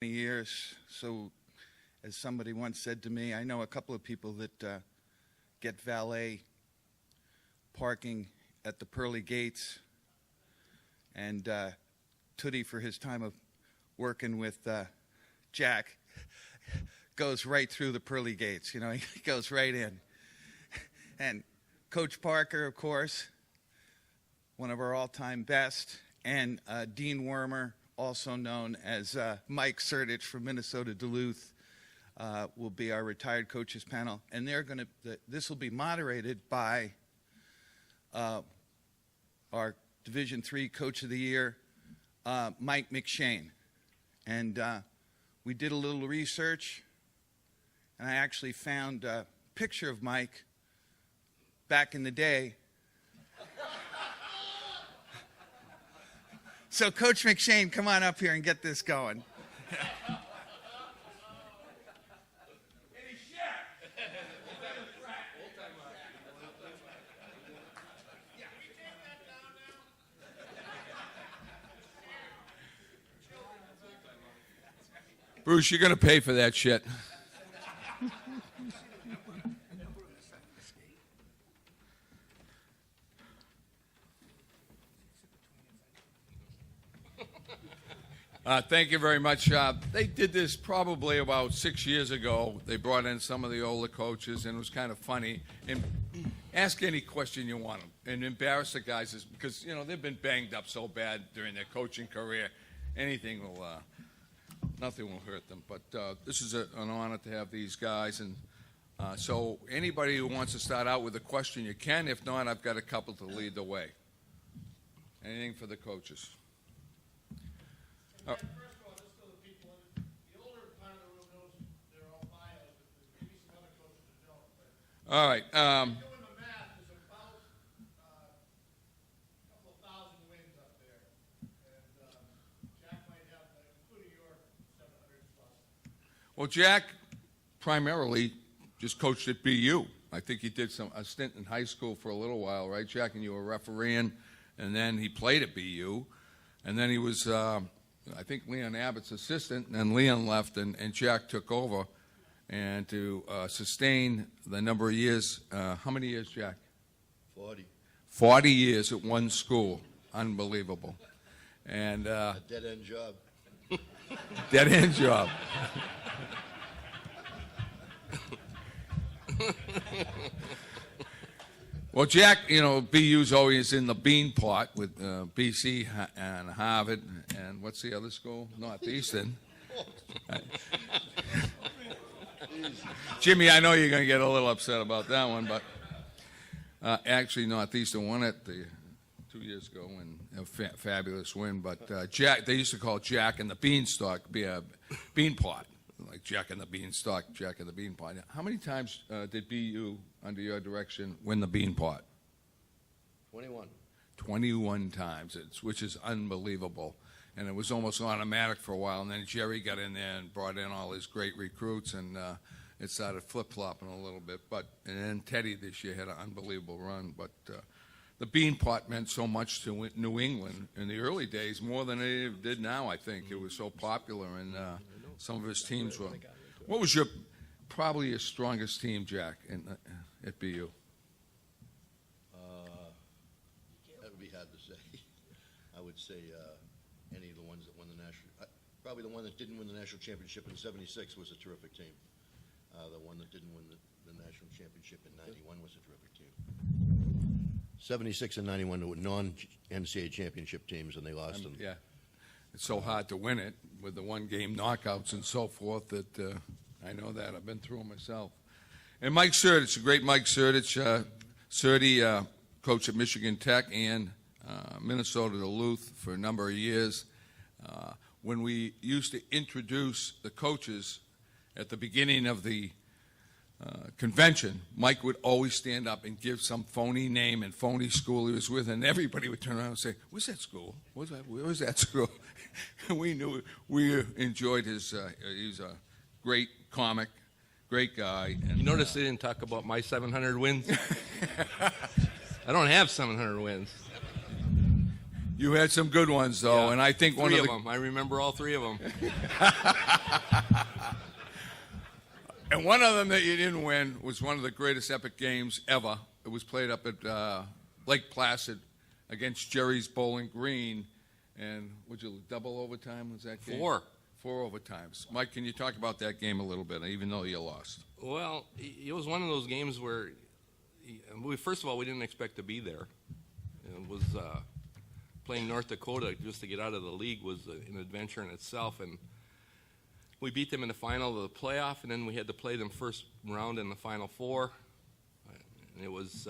years. So, as somebody once said to me, I know a couple of people that get valet parking at the pearly gates, and Tootie, for his time of working with Jack, goes right through the pearly gates. You know, he goes right in. And Coach Parker, of course, one of our all-time best, and Dean Wormer, also known as Mike Sertich from Minnesota Duluth, will be our retired coaches panel. And they're going to. This will be moderated by our Division III Coach of the Year, Mike McShane. And we did a little research, and I actually found a picture of Mike back in the day. So, Coach McShane, come on up here and get this going. Bruce, you're going to pay for that shit. Thank you very much. They did this probably about 6 years ago. They brought in some of the older coaches, and it was kind of funny. And ask any question you want them, and embarrass the guys, because you know they've been banged up so bad during their coaching career. Anything will, nothing will hurt them. But this is an honor to have these guys, and so anybody who wants to start out with a question, you can. If not, I've got a couple to lead the way. Anything for the coaches? First of all, just so the people, the older part of the room knows they're all bios, but maybe some other coaches that don't. But All right. doing the math, there's about a couple of thousand wins up there, and Jack might have, including your 700 plus. Well, Jack primarily just coached at BU. I think he did a stint in high school for a little while, right, Jack? And you were refereeing, and then he played at BU, and then he was. I think Leon Abbott's assistant, and then Leon left, and Jack took over. And to sustain the number of years, how many years, Jack? 40. 40 years at one school. Unbelievable. And A dead-end job. dead-end job. Well, Jack, you know, BU's always in the bean pot with BC and Harvard, and what's the other school? Northeastern. Jimmy, I know you're going to get a little upset about that one, but actually Northeastern won it 2 years ago, and a fabulous win. But Jack, they used to call Jack and the Beanstalk bean pot, like Jack and the Beanstalk, Jack and the Bean Pot. How many times did BU, under your direction, win the Bean Pot? 21. 21 times, which is unbelievable. And it was almost automatic for a while, and then Jerry got in there and brought in all his great recruits, and it started flip-flopping a little bit. And then Teddy this year had an unbelievable run. But the Bean Pot meant so much to New England in the early days, more than it did now, I think. It was so popular, and some of his teams were. What was probably your strongest team, Jack, at BU? That would be hard to say. I would say any of the ones that won the national. Probably the one that didn't win the national championship in '76 was a terrific team. The one that didn't win the national championship in '91 was a terrific team. '76 and '91 were non-NCAA championship teams, and they lost them. Yeah. It's so hard to win it with the one-game knockouts and so forth that I know that. I've been through them myself. And Mike Sertich, the great Mike Sertich, Serty, coach at Michigan Tech and Minnesota Duluth for a number of years. When we used to introduce the coaches at the beginning of the convention, Mike would always stand up and give some phony name and phony school he was with, and everybody would turn around and say, "Where's that school? Where was that school?" We knew we enjoyed his. He's a great comic, great guy. And, you notice they didn't talk about my 700 wins? I don't have 700 wins. You had some good ones, though, Yeah, and I think one three of of them. I remember all three of them. And one of them that you didn't win was one of the greatest epic games ever. It was played up at Lake Placid against Jerry's Bowling Green. And would you double overtime was that game? 4. 4 overtimes. Mike, can you talk about that game a little bit, even though you lost? Well, it was one of those games where, first of all, we didn't expect to be there. It was playing North Dakota just to get out of the league was an adventure in itself, and we beat them in the final of the playoff, and then we had to play them first round in the Final Four. And it was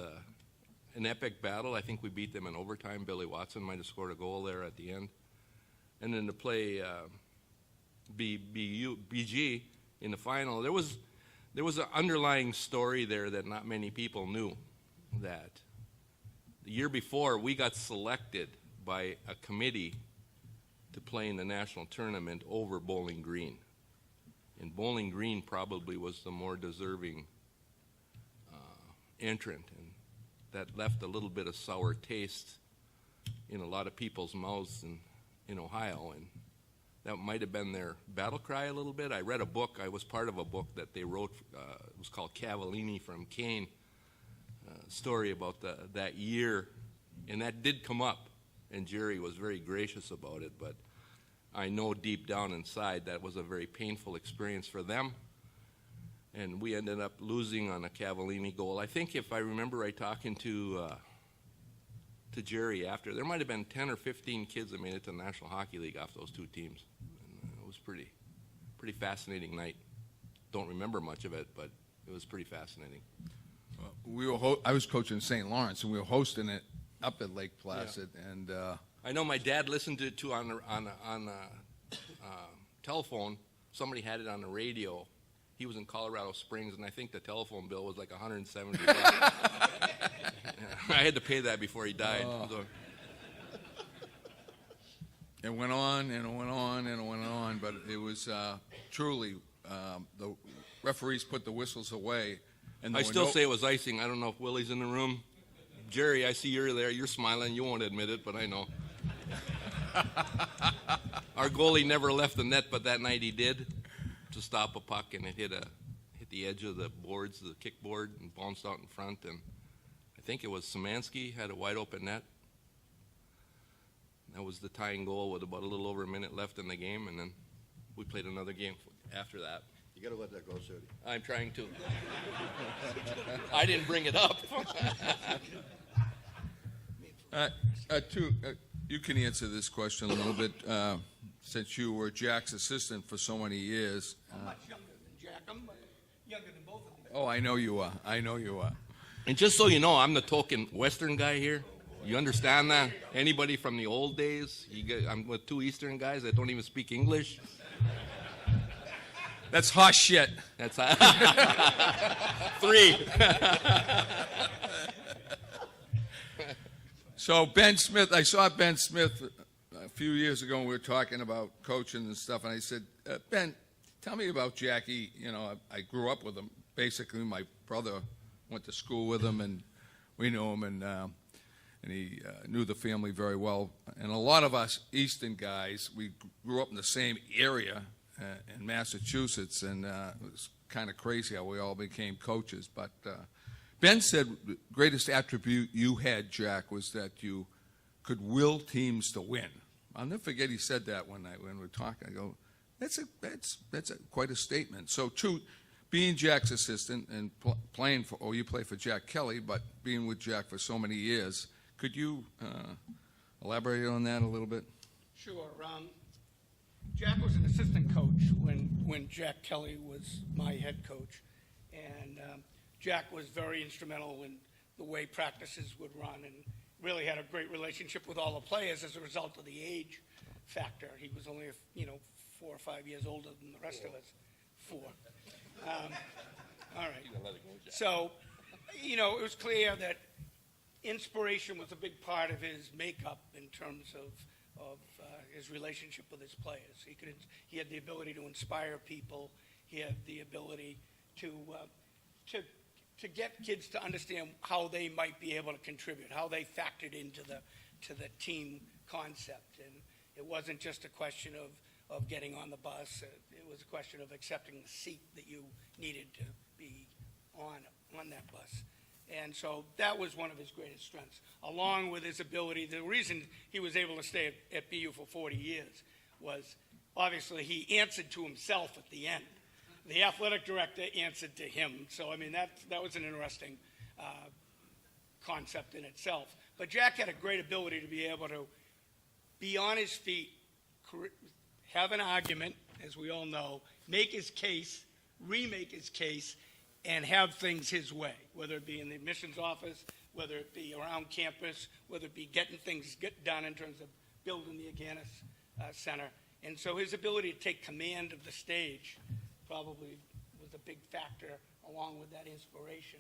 an epic battle. I think we beat them in overtime. Billy Watson might have scored a goal there at the end. And then to play BG in the final, there was an underlying story there that not many people knew. That the year before, we got selected by a committee to play in the national tournament over Bowling Green. And Bowling Green probably was the more deserving entrant, and that left a little bit of sour taste in a lot of people's mouths in Ohio, and that might have been their battle cry a little bit. I read a book. I was part of a book that they wrote. It was called Cavallini from Kane, story about that year, and that did come up, and Jerry was very gracious about it, but I know deep down inside that was a very painful experience for them, and we ended up losing on a Cavallini goal. I think if I remember right, talking to Jerry after, there might have been 10 or 15 kids that made it to the National Hockey League off those two teams. And it was pretty fascinating night. Don't remember much of it, but it was pretty fascinating. I was coaching St. Lawrence, and we were hosting it up at Lake Placid, and I know my dad listened to it too on telephone. Somebody had it on the radio. He was in Colorado Springs, and I think the telephone bill was like $170. I had to pay that before he died. So. it went on and it went on and it went on, but it was truly the referees put the whistles away. And I still say it was icing. I don't know if Willie's in the room. Jerry, I see you're there. You're smiling. You won't admit it, but I know. Our goalie never left the net, but that night he did to stop a puck, and it hit the edge of the boards, the kickboard, and bounced out in front. And I think it was Szymanski had a wide open net. That was the tying goal with about a little over a minute left in the game, and then we played another game after that. You got to let that go, Serdy. I'm trying to. I didn't bring it up. You can answer this question a little bit, since you were Jack's assistant for so many years. I'm much younger than Jack. I'm younger than both of them. Oh, I know you are. I know you are. And just so you know, I'm the token Western guy here. You understand that? Anybody from the old days? I'm with two Eastern guys that don't even speak English. That's hot shit. That's 3. So Ben Smith, I saw Ben Smith a few years ago when we were talking about coaching and stuff, and I said, Ben, tell me about Jackie. You know, I grew up with him. Basically, my brother went to school with him, and we knew him, and he knew the family very well. And a lot of us Eastern guys, we grew up in the same area in Massachusetts, and it was kind of crazy how we all became coaches. But Ben said the greatest attribute you had, Jack, was that you could will teams to win. I'll never forget he said that when we were talking. I go, that's quite a statement. So, true, being Jack's assistant and playing for, you play for Jack Kelly, but being with Jack for so many years, could you elaborate on that a little bit? Sure. Jack was an assistant coach when Jack Kelly was my head coach, and Jack was very instrumental in the way practices would run, and really had a great relationship with all the players as a result of the age factor. He was only 4 or 5 years older than the rest of us. 4. All right. So, it was clear that inspiration was a big part of his makeup in terms of his relationship with his players. He had the ability to inspire people. He had the ability to get kids to understand how they might be able to contribute, how they factored into the team concept. And it wasn't just a question of getting on the bus. It was a question of accepting the seat that you needed to be on that bus. And so that was one of his greatest strengths, along with his ability. The reason he was able to stay at BU for 40 years was obviously he answered to himself at the end. The athletic director answered to him. So, I mean, that was an interesting concept in itself. But Jack had a great ability to be able to be on his feet, have an argument, as we all know, make his case, remake his case, and have things his way, whether it be in the admissions office, whether it be around campus, whether it be getting things done in terms of building the Aganis Center. And so his ability to take command of the stage probably was a big factor, along with that inspiration,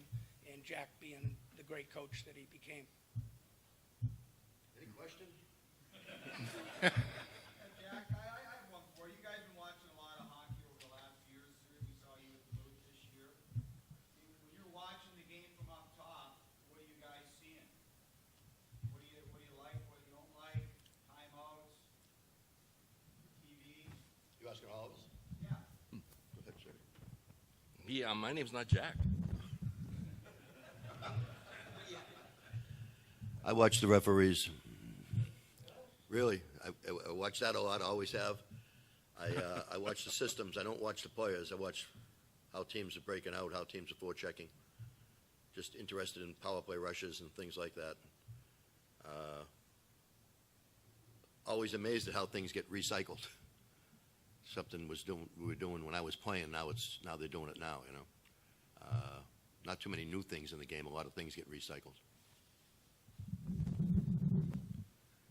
and Jack being the great coach that he became. Any questions? Jack, I have one for you. You guys have been watching a lot of hockey over the last year. We saw you at the booth this year. When you're watching the game from up top, what are you guys seeing? What do you like? What you don't like? Timeouts? TV? You asking all of us? Yeah. Go ahead, sir. Yeah, my name's not Jack. I watch the referees. Really, I watch that a lot. I always have. I watch the systems. I don't watch the players. I watch how teams are breaking out, how teams are forechecking. Just interested in power play rushes and things like that. Always amazed at how things get recycled. Something we were doing when I was playing. Now they're doing it now. You know, not too many new things in the game. A lot of things get recycled.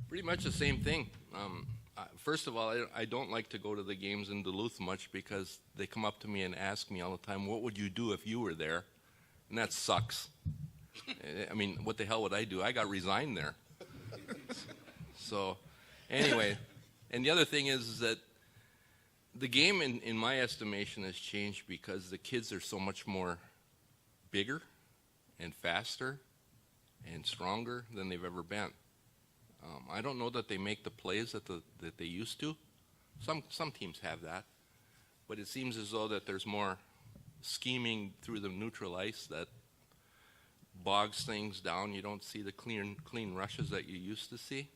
Pretty much the same thing. First of all, I don't like to go to the games in Duluth much because they come up to me and ask me all the time, what would you do if you were there? And that sucks. I mean, what the hell would I do? I got resigned there. So, anyway, and the other thing is that the game, in my estimation, has changed because the kids are so much more bigger and faster and stronger than they've ever been. I don't know that they make the plays that they used to. Some teams have that, but it seems as though that there's more scheming through the neutral ice that bogs things down. You don't see the clean rushes that you used to see.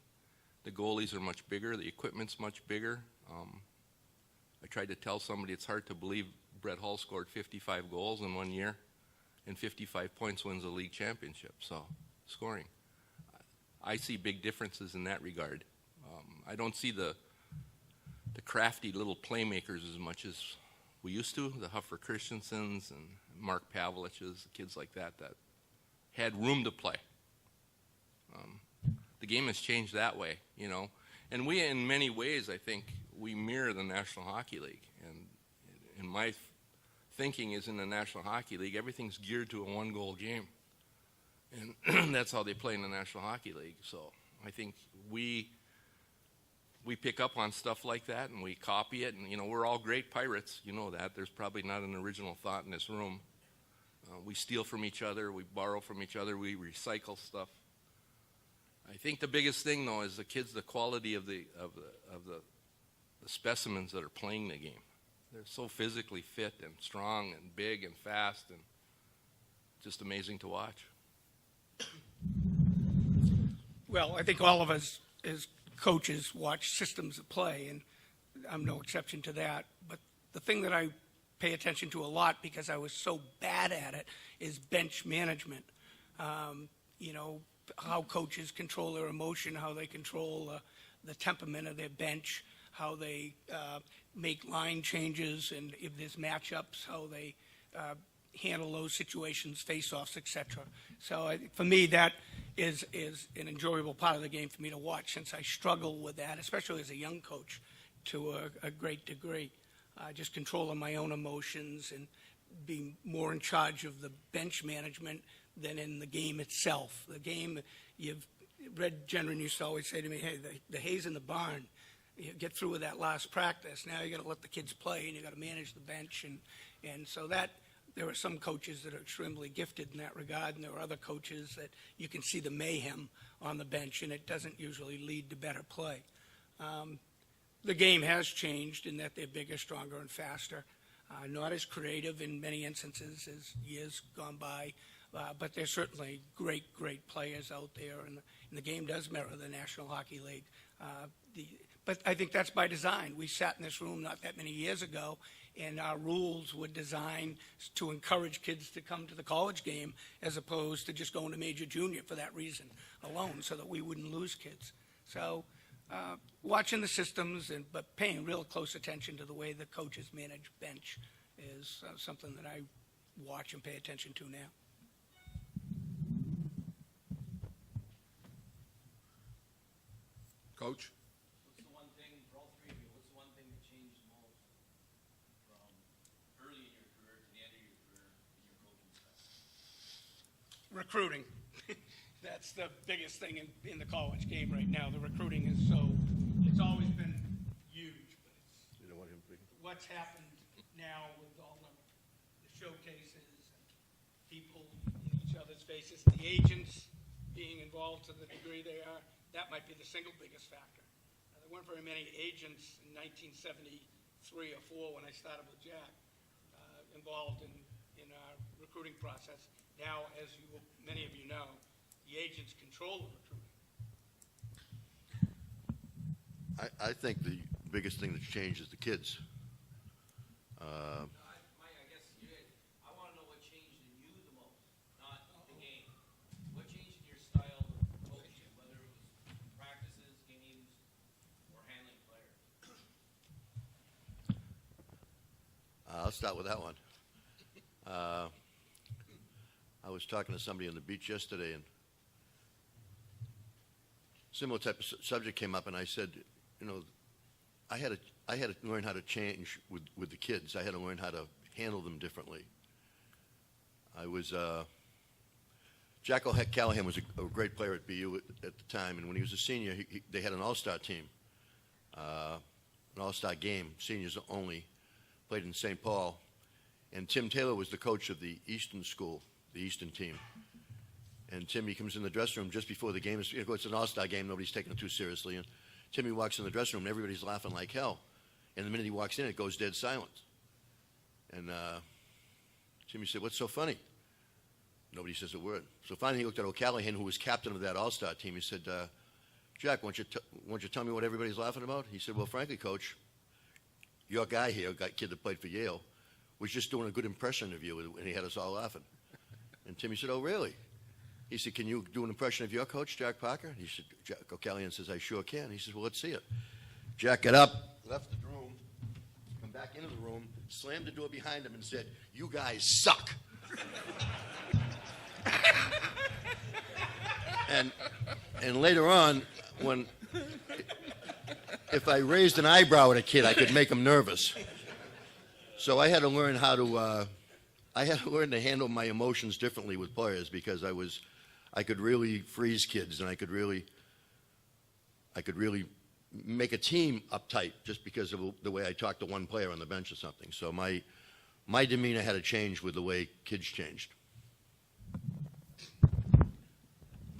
The goalies are much bigger. The equipment's much bigger. I tried to tell somebody it's hard to believe Brett Hull scored 55 goals in 1 year, and 55 points wins a league championship. So, scoring. I see big differences in that regard. I don't see the crafty little playmakers as much as we used to, the Huffer Christensens and Marc Pavliches, kids like that had room to play. The game has changed that way, you know. And we, in many ways, I think, we mirror the National Hockey League. And my thinking is in the National Hockey League, everything's geared to a one-goal game. And that's how they play in the National Hockey League. So I think we pick up on stuff like that and we copy it. And, you know, we're all great pirates. You know that. There's probably not an original thought in this room. We steal from each other. We borrow from each other. We recycle stuff. I think the biggest thing, though, is the kids, the quality of the specimens that are playing the game. They're so physically fit and strong and big and fast and just amazing to watch. Well, I think all of us as coaches watch systems of play, and I'm no exception to that. But the thing that I pay attention to a lot, because I was so bad at it, is bench management. You know, how coaches control their emotion, how they control the temperament of their bench, how they make line changes, and if there's matchups, how they handle those situations, face-offs, etc. So for me, that is an enjoyable part of the game for me to watch, since I struggle with that, especially as a young coach, to a great degree. Just controlling my own emotions and being more in charge of the bench management than in the game itself. The game, Red Gendron used to always say to me, hey, the hay's in the barn. You get through with that last practice. Now you got to let the kids play, and you got to manage the bench, and so that there are some coaches that are extremely gifted in that regard, and there are other coaches that you can see the mayhem on the bench, and it doesn't usually lead to better play. The game has changed in that they're bigger, stronger, and faster. Not as creative in many instances as years gone by, but there's certainly great, great players out there, and the game does mirror the National Hockey League. But I think that's by design. We sat in this room not that many years ago, and our rules were designed to encourage kids to come to the college game as opposed to just going to major junior for that reason alone, so that we wouldn't lose kids. So watching the systems, but paying real close attention to the way the coaches manage bench is something that I watch and pay attention to now. Coach? What's the one thing, for all three of you, what's the one thing that changed the most from early in your career to the end of your career in your coaching style? Recruiting. That's the biggest thing in the college game right now. The recruiting is it's always been huge, but it's You don't want him speaking? what's happened now with all the showcases and people in each other's faces, the agents being involved to the degree they are, that might be the single biggest factor. There weren't very many agents in 1973 or 4 when I started with Jack involved in our recruiting process. Now, as many of you know, the agents control the recruiting. I think the biggest thing that's changed is the kids. Mike, I guess I want to know what changed in you the most, not the game. What changed in your style of coaching, whether it was practices, games, or handling players? I'll start with that one. I was talking to somebody on the beach yesterday, and similar type of subject came up, and I said, I had to learn how to change with the kids. I had to learn how to handle them differently. Jack Callahan was a great player at BU at the time, and when he was a senior, they had an all-star team, an all-star game, seniors only, played in St. Paul, and Tim Taylor was the coach of the Eastern school, the Eastern team. And Timmy comes in the dressing room just before the game. It's an all-star game. Nobody's taking it too seriously. And Timmy walks in the dressing room, and everybody's laughing like hell. And the minute he walks in, it goes dead silent. And Timmy said, "What's so funny?" Nobody says a word. So finally he looked at O'Callahan, who was captain of that all-star team. He said, "Jack, why don't you tell me what everybody's laughing about?" He said, "Well, frankly, Coach, your guy here, kid that played for Yale, was just doing a good impression of you, and he had us all laughing." And Timmy said, "Oh, really?" He said, "Can you do an impression of your coach, Jack Parker?" He said, Jack O'Callahan says, "I sure can." He says, "Well, let's see it." Jack got up, left the room, come back into the room, slammed the door behind him, and said, "You guys suck." And later on, if I raised an eyebrow at a kid, I could make him nervous. So I had to learn to handle my emotions differently with players, because I could really freeze kids, and I could really make a team uptight just because of the way I talked to one player on the bench or something. So my demeanor had to change with the way kids changed.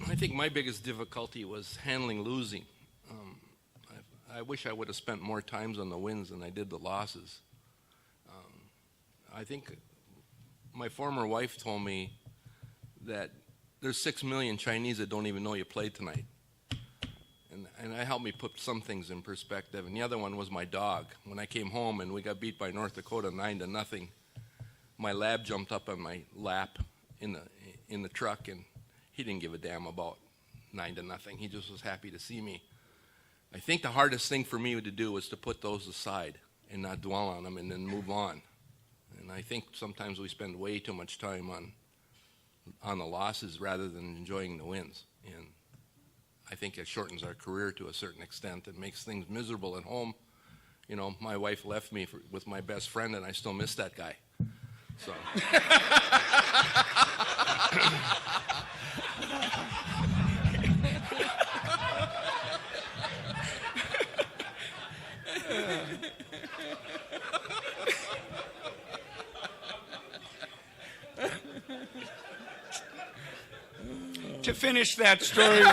I think my biggest difficulty was handling losing. I wish I would have spent more times on the wins than I did the losses. I think my former wife told me that there's 6 million Chinese that don't even know you played tonight. And that helped me put some things in perspective. And the other one was my dog. When I came home and we got beat by North Dakota 9-0, my lab jumped up on my lap in the truck, and he didn't give a damn about 9-0. He just was happy to see me. I think the hardest thing for me to do was to put those aside and not dwell on them and then move on. And I think sometimes we spend way too much time on the losses rather than enjoying the wins. And I think it shortens our career to a certain extent. It makes things miserable at home. My wife left me with my best friend, and I still miss that guy. So. to finish that story.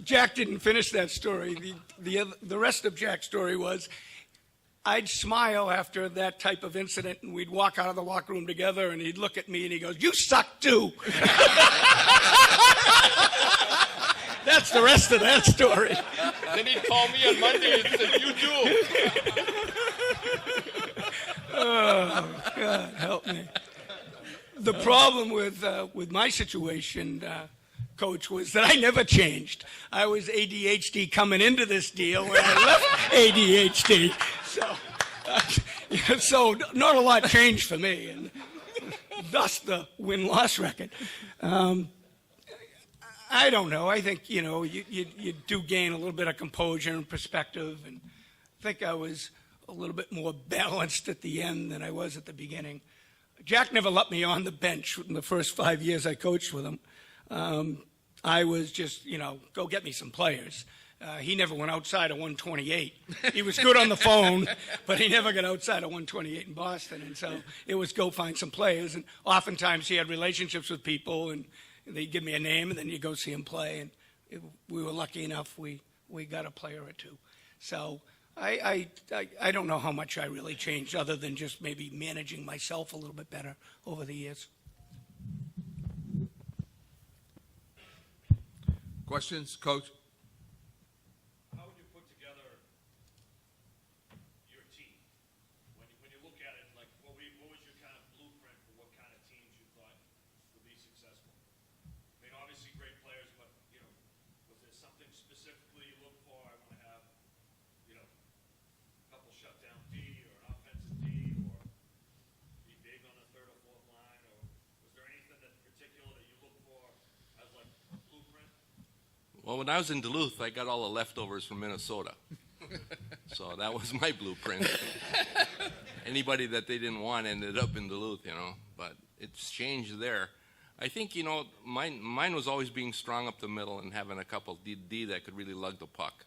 Jack didn't finish that story. The rest of Jack's story was, I'd smile after that type of incident, and we'd walk out of the locker room together, and he'd look at me, and he goes, "You suck too." That's the rest of that story. Then he'd call me on Monday and said, "You do." Oh, God, help me. The problem with my situation, Coach, was that I never changed. I was ADHD coming into this deal, and I left ADHD. So not a lot changed for me, and thus the win-loss record. I don't know. I think, you do gain a little bit of composure and perspective, and I think I was a little bit more balanced at the end than I was at the beginning. Jack never let me on the bench in the first 5 years I coached with him. I was just, go get me some players. He never went outside of 128. He was good on the phone, but he never got outside of 128 in Boston. And so it was go find some players. And oftentimes he had relationships with people, and they'd give me a name, and then you go see him play. And we were lucky enough we got a player or two. So I don't know how much I really changed, other than just maybe managing myself a little bit better over the years. Questions, Coach? How would you put together your team? When you look at it, like, what was your kind of blueprint for what kind of teams you thought would be successful? I mean, obviously great players, but, was there something specifically you look for? I want to have, a couple shutdown D or an offensive D, or be big on the third or fourth line, or was there anything that particular that you look for as like a blueprint? Well, when I was in Duluth, I got all the leftovers from Minnesota. So that was my blueprint. Anybody that they didn't want ended up in Duluth, but it's changed there. I think, mine was always being strong up the middle and having a couple D that could really lug the puck.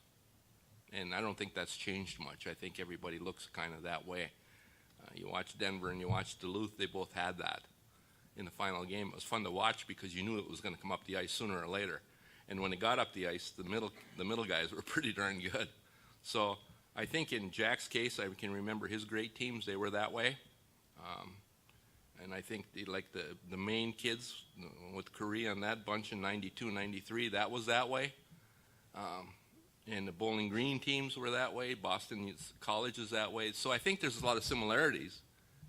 And I don't think that's changed much. I think everybody looks kind of that way. You watch Denver and you watch Duluth, they both had that in the final game. It was fun to watch because you knew it was going to come up the ice sooner or later. And when it got up the ice, the middle guys were pretty darn good. So I think in Jack's case, I can remember his great teams, they were that way. And I think the main kids with Korea and that bunch in 92, 93, that was that way. And the Bowling Green teams were that way. Boston College is that way. So I think there's a lot of similarities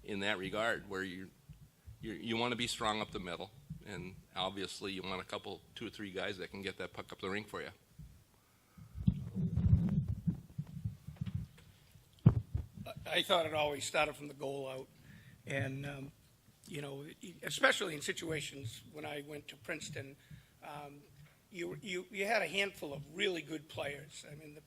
in that regard, where you want to be strong up the middle. And obviously you want 2 or 3 guys that can get that puck up the rink for you. I thought it always started from the goal out. And, especially in situations when I went to Princeton, you had a handful of really good players. I mean, the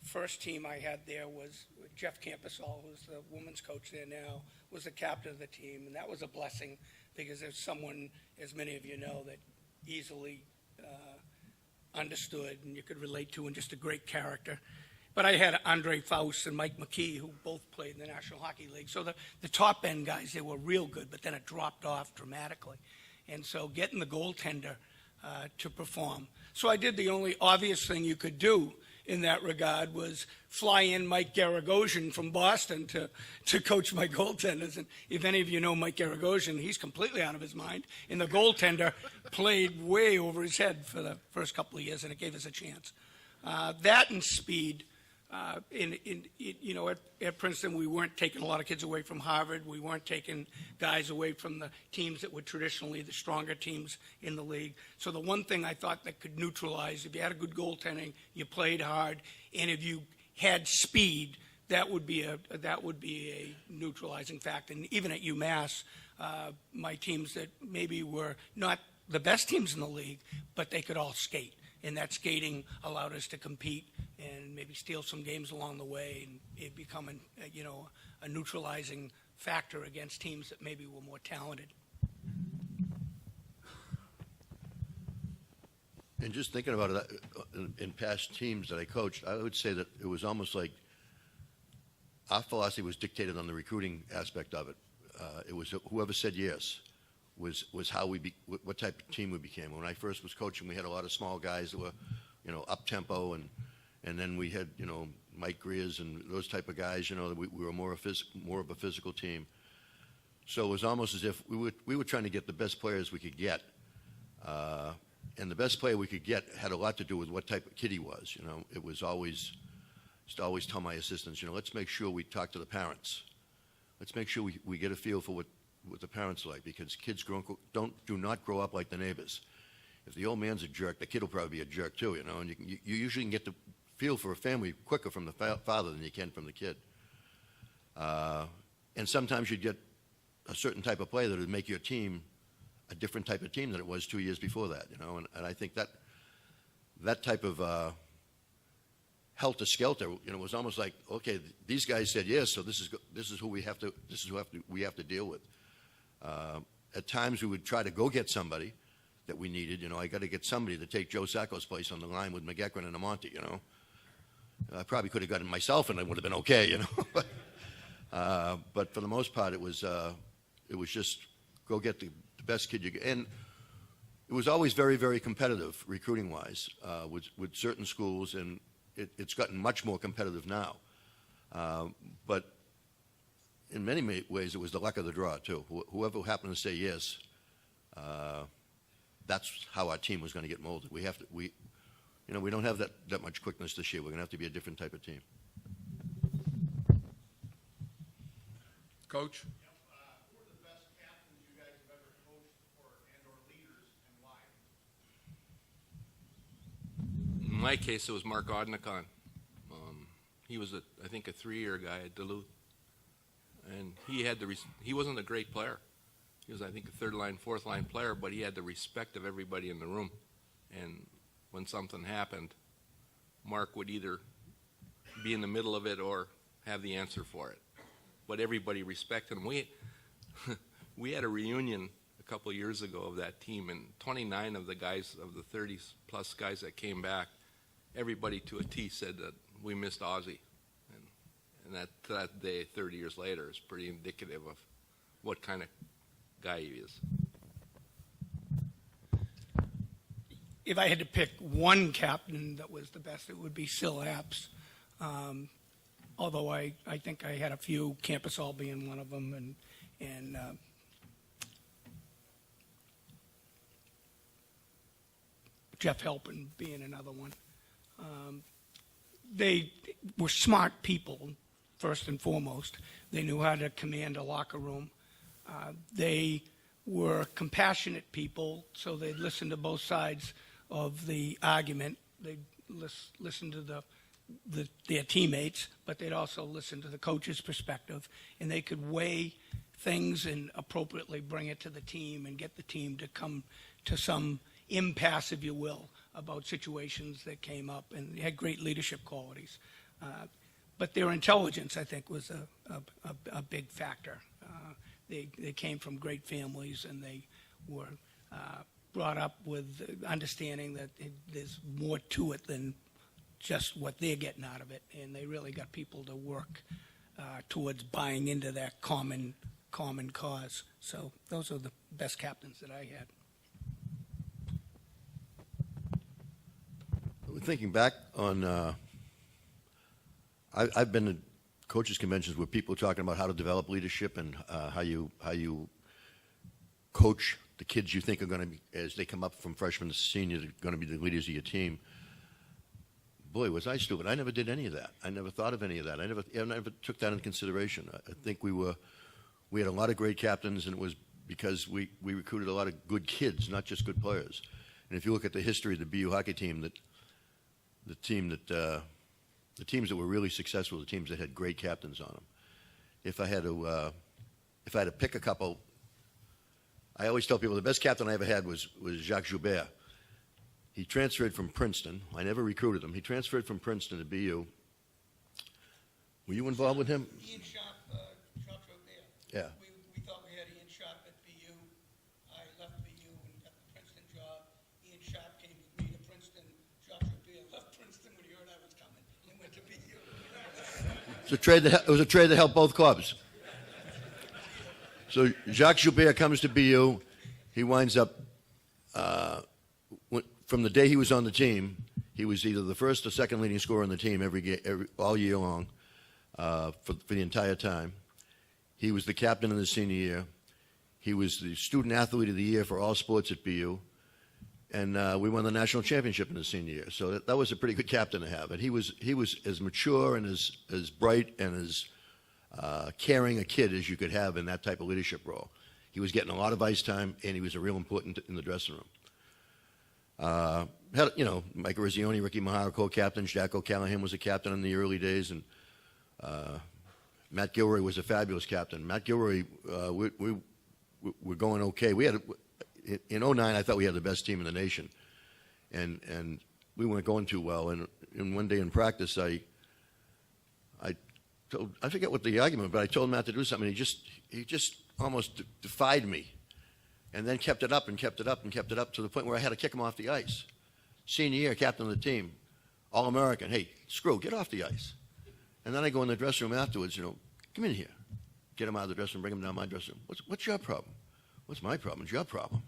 first team I had there was Jeff Campusall, who's the women's coach there now, was the captain of the team. And that was a blessing, because there's someone, as many of you know, that easily understood and you could relate to, and just a great character. But I had Andre Faust and Mike McKee, who both played in the National Hockey League. So the top end guys, they were real good, but then it dropped off dramatically. And so getting the goaltender to perform. So I did the only obvious thing you could do in that regard, was fly in Mike Garagosian from Boston to coach my goaltenders. And if any of you know Mike Garagosian, he's completely out of his mind. And the goaltender played way over his head for the first couple of years, and it gave us a chance. That and speed. At Princeton, we weren't taking a lot of kids away from Harvard. We weren't taking guys away from the teams that were traditionally the stronger teams in the league. So the one thing I thought that could neutralize, if you had a good goaltending, you played hard, and if you had speed, that would be a neutralizing factor. And even at UMass, my teams that maybe were not the best teams in the league, but they could all skate. And that skating allowed us to compete and maybe steal some games along the way, and it become a neutralizing factor against teams that maybe were more talented. And just thinking about it, in past teams that I coached, I would say that it was almost like our philosophy was dictated on the recruiting aspect of it. It was whoever said yes was how what type of team we became. When I first was coaching, we had a lot of small guys that were, up tempo, and then we had, Mike Greer's and those type of guys. We were more of a physical team. So it was almost as if we were trying to get the best players we could get, and the best player we could get had a lot to do with what type of kid he was. It was always used to always tell my assistants, let's make sure we talk to the parents. Let's make sure we get a feel for what the parents like, because kids do not grow up like the neighbors. If the old man's a jerk, the kid will probably be a jerk too, and you usually can get the feel for a family quicker from the father than you can from the kid. And sometimes you get a certain type of player that would make your team a different type of team than it was 2 years before that, and I think that type of helter-skelter, was almost like, okay, these guys said yes, so this is who we have to deal with. At times we would try to go get somebody that we needed. I got to get somebody to take Joe Sacco's place on the line with McEachran and Amonte. I probably could have gotten it myself, and it would have been okay. But for the most part, it was just go get the best kid you get. And it was always very, very competitive recruiting-wise with certain schools, and it's gotten much more competitive now. But in many ways, it was the luck of the draw, too. Whoever happened to say yes, that's how our team was going to get molded. We don't have that much quickness this year. We're going to have to be a different type of team. Coach? Who are the best captains you guys have ever coached and/or leaders, and why? In my case, it was Marc Odnicon. He was, I think, a 3-year guy at Duluth. And he wasn't a great player. He was, I think, a third-line, fourth-line player, but he had the respect of everybody in the room. And when something happened, Marc would either be in the middle of it or have the answer for it. But everybody respected him. We had a reunion a couple of years ago of that team, and 29 of the guys, of the 30-plus guys that came back, everybody to a T said that we missed Ozzie. And that day, 30 years later, is pretty indicative of what kind of guy he is. If I had to pick one captain that was the best, it would be Sil Apps. Although I think I had a few, Campus All being one of them, and Jeff Halpin being another one. They were smart people, first and foremost. They knew how to command a locker room. They were compassionate people, so they'd listen to both sides of the argument. They'd listen to their teammates, but they'd also listen to the coach's perspective, and they could weigh things and appropriately bring it to the team and get the team to come to some impasse, if you will, about situations that came up, and they had great leadership qualities. But their intelligence, I think, was a big factor. They came from great families, and they were brought up with understanding that there's more to it than just what they're getting out of it, and they really got people to work towards buying into that common cause. So those are the best captains that I had. Thinking back on, I've been to coaches' conventions where people are talking about how to develop leadership and how you coach the kids you think are going to be, as they come up from freshman to senior, they're going to be the leaders of your team. Boy, was I stupid. I never did any of that. I never thought of any of that. I never took that into consideration. I think we had a lot of great captains, and it was because we recruited a lot of good kids, not just good players. And if you look at the history of the BU hockey team, the teams that were really successful were the teams that had great captains on them. If I had to pick a couple, I always tell people the best captain I ever had was Jacques Joubert. He transferred from Princeton. I never recruited him. He transferred from Princeton to BU. Were you involved with him? Ian Sharp Joubert. Yeah. We thought we had Ian Sharp at BU. I left BU and got the Princeton job. Ian Sharp came with me to Princeton. Jacques Joubert left Princeton when he heard I was coming and went to BU. It was a trade that helped both clubs. So Jacques Joubert comes to BU. He winds up, from the day he was on the team, he was either the first or second leading scorer on the team all year long for the entire time. He was the captain in the senior year. He was the student athlete of the year for all sports at BU. And we won the national championship in the senior year. So that was a pretty good captain to have. And he was as mature and as bright and as caring a kid as you could have in that type of leadership role. He was getting a lot of ice time, and he was a real important in the dressing room. Mike Rizzioni, Ricky Mahara, co-captains. Jack O'Callahan was a captain in the early days, and Matt Gilroy was a fabulous captain. Matt Gilroy, we were going okay. We had in 09, I thought we had the best team in the nation, and we weren't going too well. And one day in practice, I forget what the argument, but I told Matt to do something. He just almost defied me, and then kept it up and kept it up and kept it up to the point where I had to kick him off the ice. Senior year, captain of the team, All-American. Hey, screw, get off the ice. And then I go in the dressing room afterwards. Come in here, get him out of the dressing room, bring him down my dressing room. What's your problem? What's my problem? It's your problem.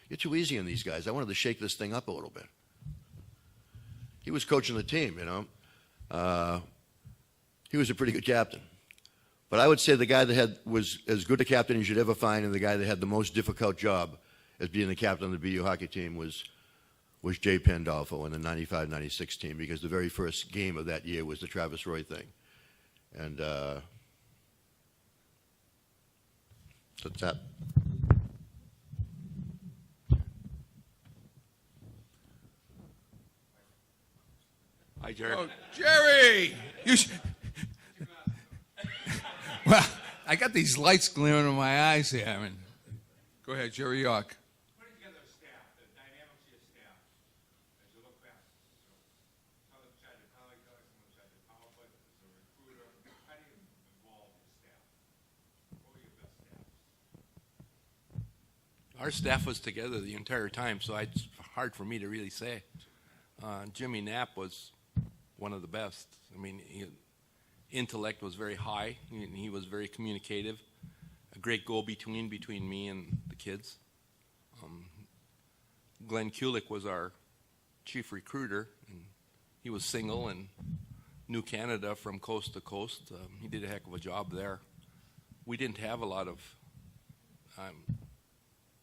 You're too easy on these guys. I wanted to shake this thing up a little bit. He was coaching the team, He was a pretty good captain. But I would say the guy that was as good a captain as you'd ever find, and the guy that had the most difficult job as being the captain of the BU hockey team was Jay Pandolfo in the 95-96 team, because the very first game of that year was the Travis Roy thing. And that's that. Hi, Jerry. Oh, Jerry! Well, I got these lights glaring in my eyes here. Go ahead, Jerry York. Putting together a staff, the dynamics of your staff, as you look back. Some of them tried to color guard, some of them tried to power play, as a recruiter. How do you involve your staff? What were your best staffs? Our staff was together the entire time, so it's hard for me to really say. Jimmy Knapp was one of the best. Intellect was very high. He was very communicative. A great go-between between me and the kids. Glenn Kulik was our chief recruiter, and he was single and knew Canada from coast to coast. He did a heck of a job there. We didn't have a lot of.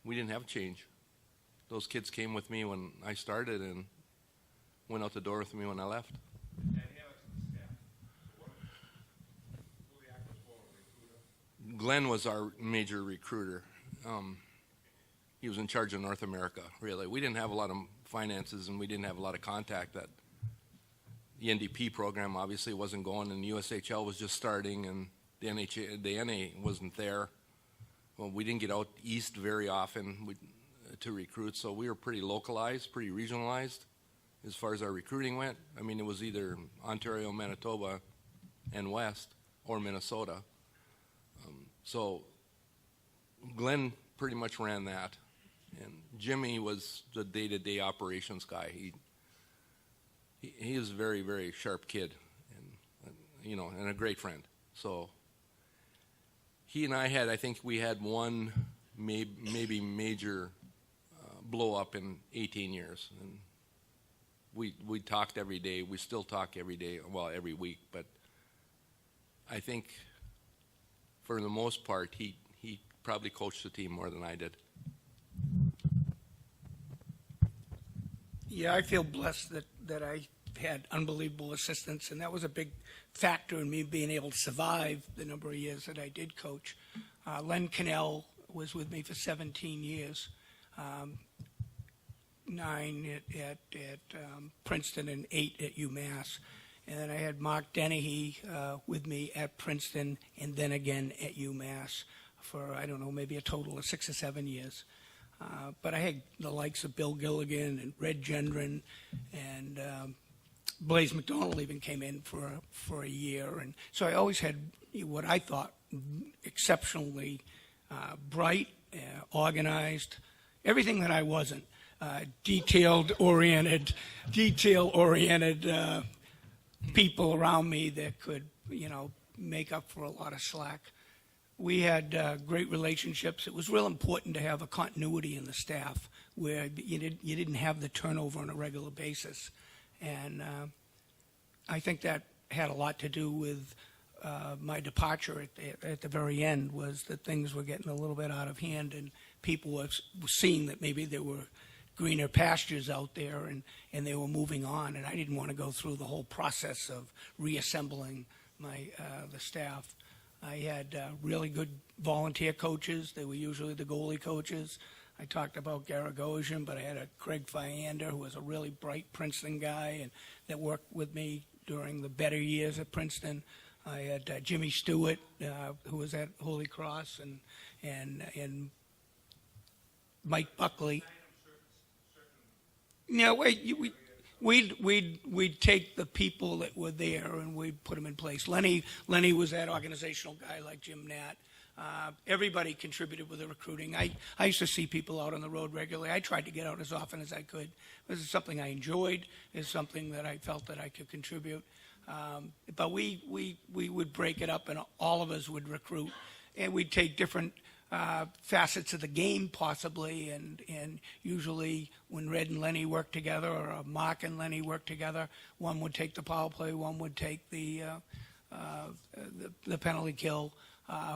We didn't have change. Those kids came with me when I started and went out the door with me when I left. Glenn was our major recruiter. He was in charge of North America, really. We didn't have a lot of finances, and we didn't have a lot of contact. That the NDP program obviously wasn't going, and the USHL was just starting, and the NA wasn't there. Well, we didn't get out east very often to recruit, so we were pretty localized, pretty regionalized as far as our recruiting went. It was either Ontario, Manitoba, and West, or Minnesota. So Glenn pretty much ran that, and Jimmy was the day-to-day operations guy. He was a very, very sharp kid, and a great friend. So he and I think we had one maybe major blow up in 18 years, and we talked every day. We still talk every day, well, every week, but I think for the most part, he probably coached the team more than I did. Yeah, I feel blessed that I had unbelievable assistants, and that was a big factor in me being able to survive the number of years that I did coach. Len Cannell was with me for 17 years, 9 at Princeton and 8 at UMass. And then I had Marc Dennehy with me at Princeton and then again at UMass for, maybe a total of 6 or 7 years. But I had the likes of Bill Gilligan and Red Gendron, and Blaze McDonald even came in for a year. And so I always had what I thought exceptionally bright, organized, everything that I wasn't, detail-oriented people around me that could, make up for a lot of slack. We had great relationships. It was real important to have a continuity in the staff where you didn't have the turnover on a regular basis. And I think that had a lot to do with my departure at the very end, was that things were getting a little bit out of hand and people were seeing that maybe there were greener pastures out there and they were moving on. And I didn't want to go through the whole process of reassembling the staff. I had really good volunteer coaches. They were usually the goalie coaches. I talked about Garagosian, but I had a Craig Fiander, who was a really bright Princeton guy and that worked with me during the better years at Princeton. I had Jimmy Stewart, who was at Holy Cross, and Mike Buckley. No, we'd take the people that were there and we'd put them in place. Lenny was that organizational guy like Jim Nat. Everybody contributed with the recruiting. I used to see people out on the road regularly. I tried to get out as often as I could. This is something I enjoyed. It's something that I felt that I could contribute. But we would break it up and all of us would recruit. And we'd take different facets of the game possibly, and usually when Red and Lenny worked together, or Marc and Lenny worked together, one would take the power play, one would take the penalty kill.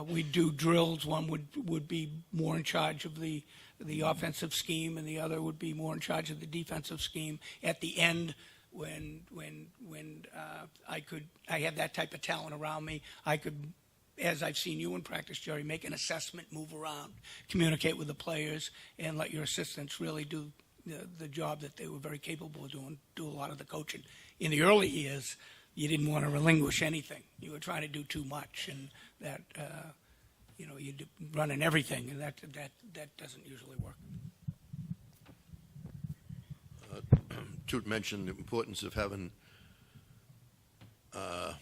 We'd do drills. One would be more in charge of the offensive scheme, and the other would be more in charge of the defensive scheme. At the end, when I had that type of talent around me, I could, as I've seen you in practice, Jerry, make an assessment, move around, communicate with the players, and let your assistants really do the job that they were very capable of doing, do a lot of the coaching. In the early years, you didn't want to relinquish anything. You were trying to do too much, and that, you're running everything, and that doesn't usually work. Toot mentioned the importance of having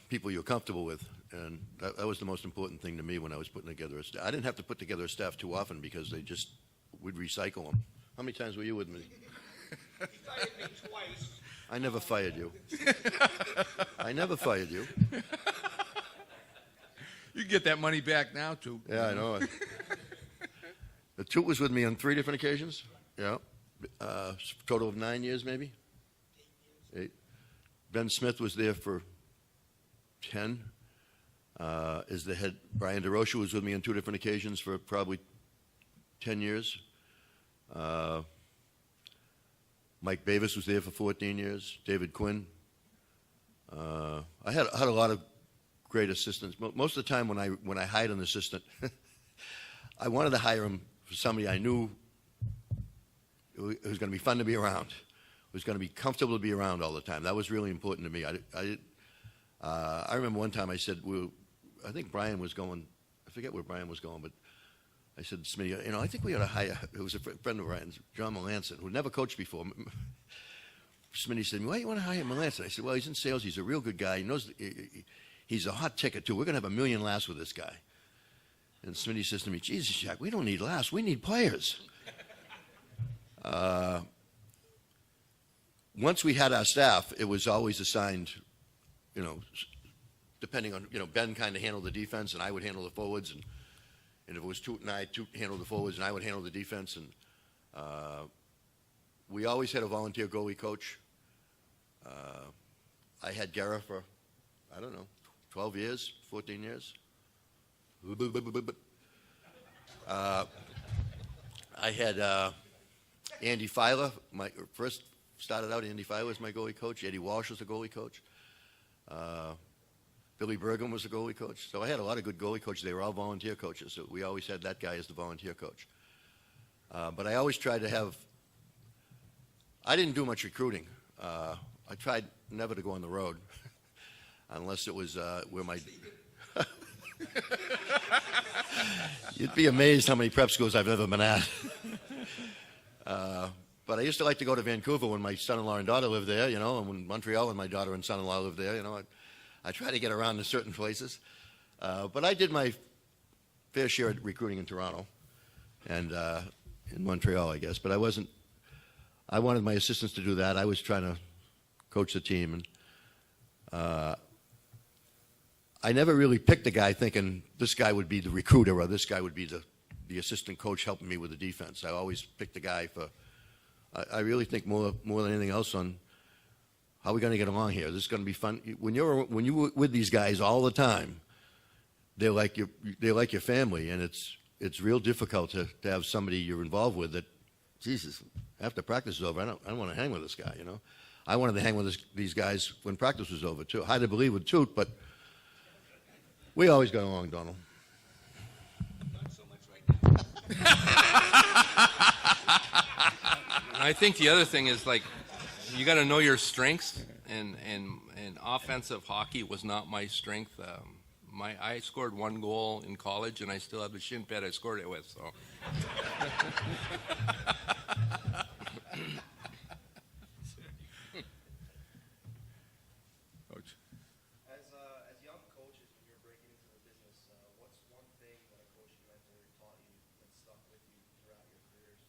people you're comfortable with, and that was the most important thing to me when I was putting together a staff. I didn't have to put together a staff too often because we'd recycle them. How many times were you with me? You fired me twice. I never fired you. I never fired you. You get that money back now, too. Yeah, I know. The Toot was with me on 3 different occasions. Yeah. Total of 9 years, maybe? 8. Ben Smith was there for 10. As the head, Brian DeRocha was with me on 2 different occasions for probably 10 years. Mike Bavis was there for 14 years. David Quinn. I had a lot of great assistants. Most of the time when I hired an assistant, I wanted to hire him for somebody I knew it was going to be fun to be around. It was going to be comfortable to be around all the time. That was really important to me. I remember one time I said, I think Brian was going, I forget where Brian was going, but I said to Smitty, I think we ought to hire, it was a friend of Brian's, John Melanson, who never coached before. Smitty said, why do you want to hire Melanson? I said, well, he's in sales. He's a real good guy. He knows, he's a hot ticket, too. We're going to have 1 million laughs with this guy. And Smitty says to me, Jesus, Jack, we don't need laughs. We need players. Once we had our staff, it was always assigned, depending on, Ben kind of handled the defense, and I would handle the forwards, and if it was Toot and I, Toot handled the forwards, and I would handle the defense, and we always had a volunteer goalie coach. I had Gara for, 12 years, 14 years. I had Andy Filer, first started out, Andy Filer was my goalie coach. Eddie Walsh was the goalie coach. Billy Bergam was the goalie coach. So I had a lot of good goalie coaches. They were all volunteer coaches. So we always had that guy as the volunteer coach. But I always tried to have, I didn't do much recruiting. I tried never to go on the road unless it was where my, you'd be amazed how many prep schools I've ever been at. But I used to like to go to Vancouver when my son-in-law and daughter lived there, and when Montreal and my daughter and son-in-law lived there, I try to get around to certain places. But I did my fair share of recruiting in Toronto and in Montreal, I guess. But I wanted my assistants to do that. I was trying to coach the team. And I never really picked a guy thinking this guy would be the recruiter or this guy would be the assistant coach helping me with the defense. I always picked the guy for. I really think more than anything else on how we're going to get along here. This is going to be fun. When you're with these guys all the time, they're like your family, and it's real difficult to have somebody you're involved with that, Jesus, after practice is over, I don't want to hang with this guy, you know. I wanted to hang with these guys when practice was over too. Hard to believe with Toot, but we always got along, Donald. Not so much right now. I think the other thing is, like, you got to know your strengths, and offensive hockey was not my strength. I scored 1 goal in college, and I still have the shin pad I scored it with. So, Coach. As young coaches, when you're breaking into the business, what's one thing that a coaching mentor taught you that stuck with you throughout your careers?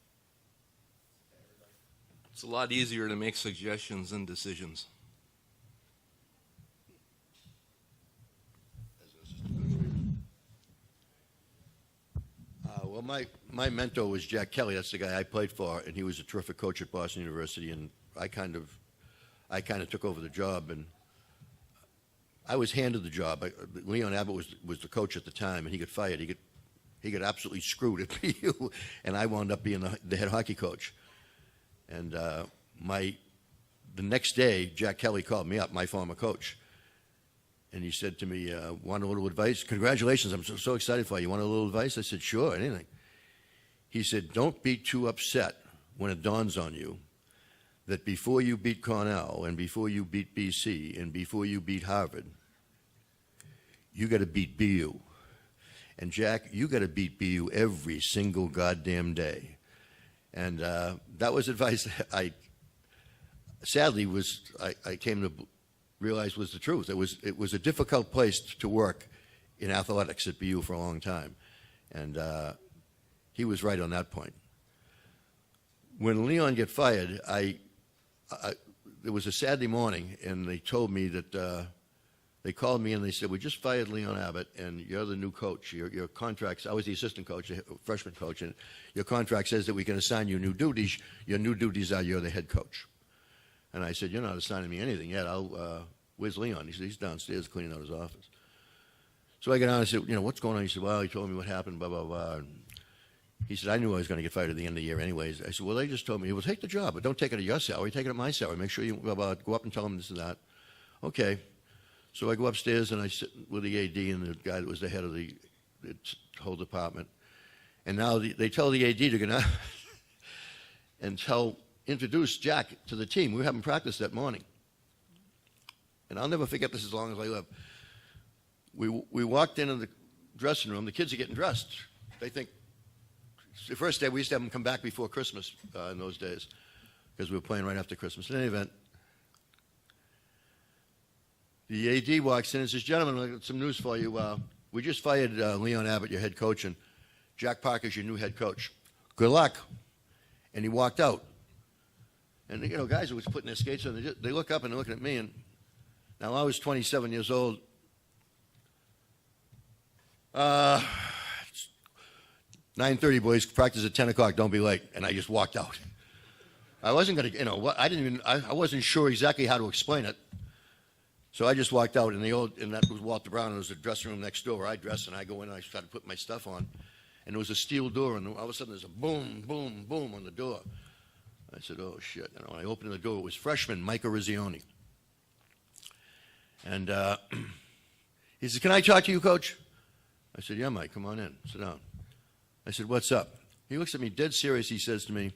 it's a lot easier to make suggestions than decisions. As an assistant coach. Well, my mentor was Jack Kelly. That's the guy I played for, and he was a terrific coach at Boston University. And I kind of took over the job, and I was handed the job. Leon Abbott was the coach at the time, and he got fired. He got absolutely screwed at PU, and I wound up being the head hockey coach. And the next day, Jack Kelly called me up, my former coach, and he said to me, "Want a little advice? Congratulations! I'm so excited for you. Want a little advice?" I said, "Sure, anything." He said, "Don't be too upset when it dawns on you that before you beat Cornell and before you beat BC and before you beat Harvard, you got to beat BU. And Jack, you got to beat BU every single goddamn day." And that was advice that I came to realize was the truth. It was a difficult place to work in athletics at BU for a long time, and he was right on that point. When Leon got fired, it was a Saturday morning, and they told me that they called me and they said, "We just fired Leon Abbott, and you're the new coach. Your contract," I was the assistant coach, freshman coach, and your contract says that we can assign you new duties. Your new duties are you're the head coach. And I said, "You're not assigning me anything yet. Where's Leon?" He said, "He's downstairs cleaning out his office." So I got on and said, "What's going on?" He said, "Well, he told me what happened, blah, blah, blah." And he said, "I knew I was going to get fired at the end of the year anyways." I said, "Well, they just told me, well, take the job, but don't take it at your salary. Take it at my salary. Make sure you go up and tell them this and that." Okay. So I go upstairs and I sit with the AD and the guy that was the head of the whole department. And now they tell the AD to go down and introduce Jack to the team. We were having practice that morning. And I'll never forget this as long as I live. We walked into the dressing room. The kids are getting dressed. They think, the first day we used to have them come back before Christmas in those days because we were playing right after Christmas. In any event, the AD walks in and says, "Gentlemen, I got some news for you. We just fired Leon Abbott, your head coach, and Jack Parker's your new head coach. Good luck." And he walked out. And, guys who was putting their skates on, they look up and they're looking at me. And now I was 27 years old. 9:30, boys, practice at 10 o'clock, don't be late. And I just walked out. I wasn't going to, I wasn't sure exactly how to explain it. So I just walked out, and that was Walter Brown. It was the dressing room next door where I dressed, and I go in and I started putting my stuff on. And there was a steel door, and all of a sudden there's a boom, boom, boom on the door. I said, "Oh, shit." And when I opened the door, it was freshman Mike Rizzioni. And he said, "Can I talk to you, Coach?" I said, "Yeah, Mike, come on in. Sit down." I said, "What's up?" He looks at me dead serious. He says to me,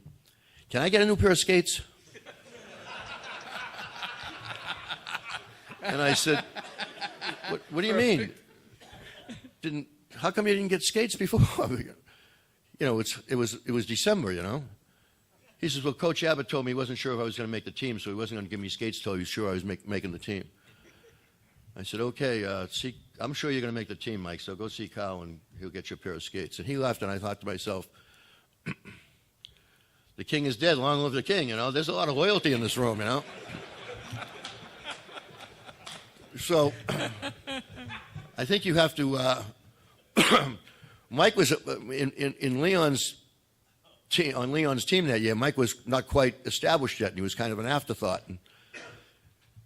"Can I get a new pair of skates?" And I said, What do you mean? How come you didn't get skates before?" It was December, He says, "Well, Coach Abbott told me he wasn't sure if I was going to make the team, so he wasn't going to give me skates till he was sure I was making the team." I said, "Okay, I'm sure you're going to make the team, Mike, so go see Kyle and he'll get you a pair of skates." And he left, and I thought to myself, the king is dead, long live the king, There's a lot of loyalty in this room, So I think you have to. Mike was in Leon's team, on Leon's team that year. Mike was not quite established yet, and he was kind of an afterthought. And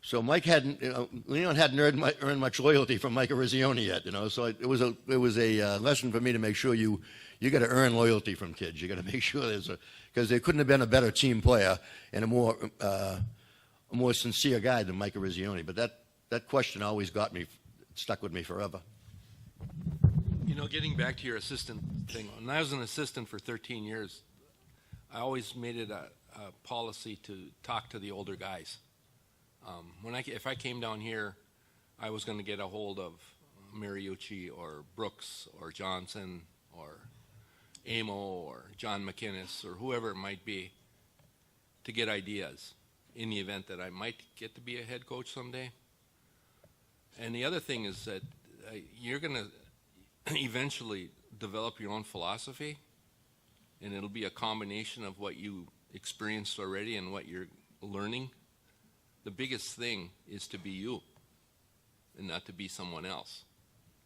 so Mike hadn't, Leon hadn't earned much loyalty from Mike Erizzione yet, So it was a lesson for me to make sure you got to earn loyalty from kids. You got to make sure because there couldn't have been a better team player and a more sincere guy than Mike Erizzione. But that question always stuck with me forever. Getting back to your assistant thing, when I was an assistant for 13 years, I always made it a policy to talk to the older guys. If I came down here, I was going to get a hold of Mariucci or Brooks or Johnson or Amo or John McInnes or whoever it might be to get ideas in the event that I might get to be a head coach someday. And the other thing is that you're going to eventually develop your own philosophy, and it'll be a combination of what you experienced already and what you're learning. The biggest thing is to be you and not to be someone else.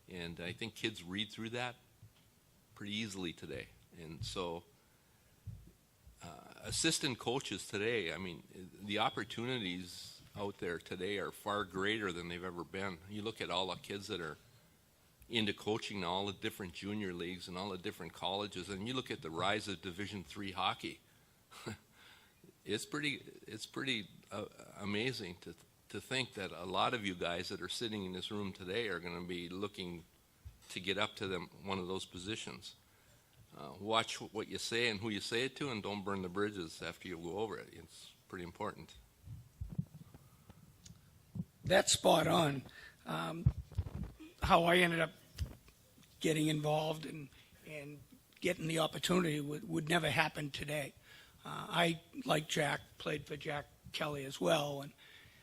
And I think kids read through that pretty easily today. And so assistant coaches today, I mean, the opportunities out there today are far greater than they've ever been. You look at all the kids that are into coaching now, all the different junior leagues and all the different colleges, and you look at the rise of Division III hockey. It's pretty amazing to think that a lot of you guys that are sitting in this room today are going to be looking to get up to one of those positions. Watch what you say and who you say it to, and don't burn the bridges after you go over it. It's pretty important. That's spot on. How I ended up getting involved and getting the opportunity would never happen today. I, like Jack, played for Jack Kelly as well, and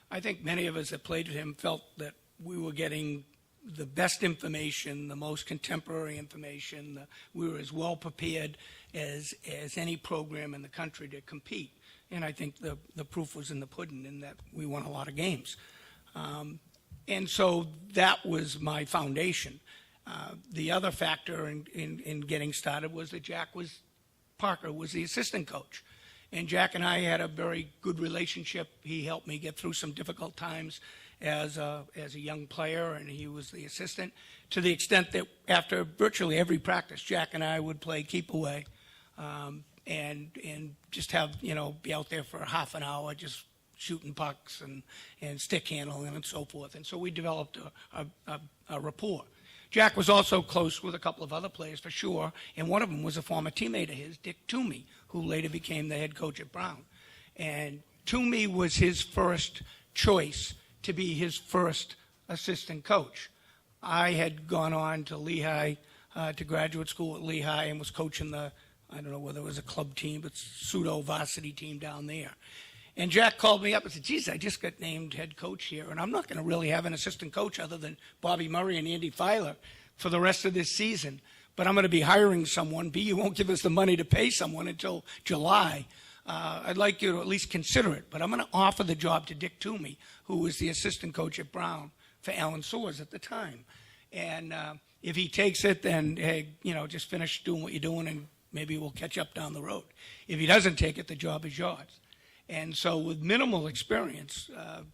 I think many of us that played with him felt that we were getting the best information, the most contemporary information. We were as well prepared as any program in the country to compete. And I think the proof was in the pudding in that we won a lot of games. And so that was my foundation. The other factor in getting started was that Parker was the assistant coach. And Jack and I had a very good relationship. He helped me get through some difficult times as a young player, and he was the assistant, to the extent that after virtually every practice, Jack and I would play keep away and just have, be out there for half an hour just shooting pucks and stick handling and so forth. And so we developed a rapport. Jack was also close with a couple of other players for sure, and one of them was a former teammate of his, Dick Toomey, who later became the head coach at Brown. And Toomey was his first choice to be his first assistant coach. I had gone on to Lehigh, to graduate school at Lehigh, and was coaching I don't know whether it was a club team, but pseudo varsity team down there. And Jack called me up and said, geez, I just got named head coach here, and I'm not going to really have an assistant coach other than Bobby Murray and Andy Filer for the rest of this season. But I'm going to be hiring someone. B, you won't give us the money to pay someone until July. I'd like you to at least consider it. But I'm going to offer the job to Dick Toomey, who was the assistant coach at Brown for Alan Soares at the time. And if he takes it, then, hey, just finish doing what you're doing, and maybe we'll catch up down the road. If he doesn't take it, the job is yours. And so with minimal experience,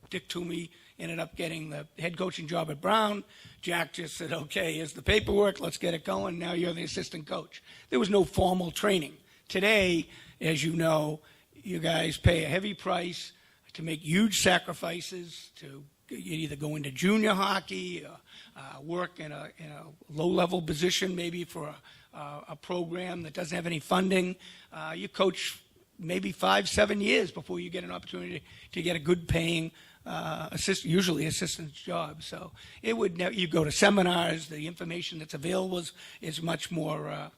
Dick Toomey ended up getting the head coaching job at Brown. Jack just said, okay, here's the paperwork, let's get it going. Now you're the assistant coach. There was no formal training. Today, as you know, you guys pay a heavy price to make huge sacrifices to either go into junior hockey, work in a low-level position maybe for a program that doesn't have any funding. You coach maybe 5-7 years before you get an opportunity to get a good paying usually assistant's job. So it would you go to seminars, the information that's available is much more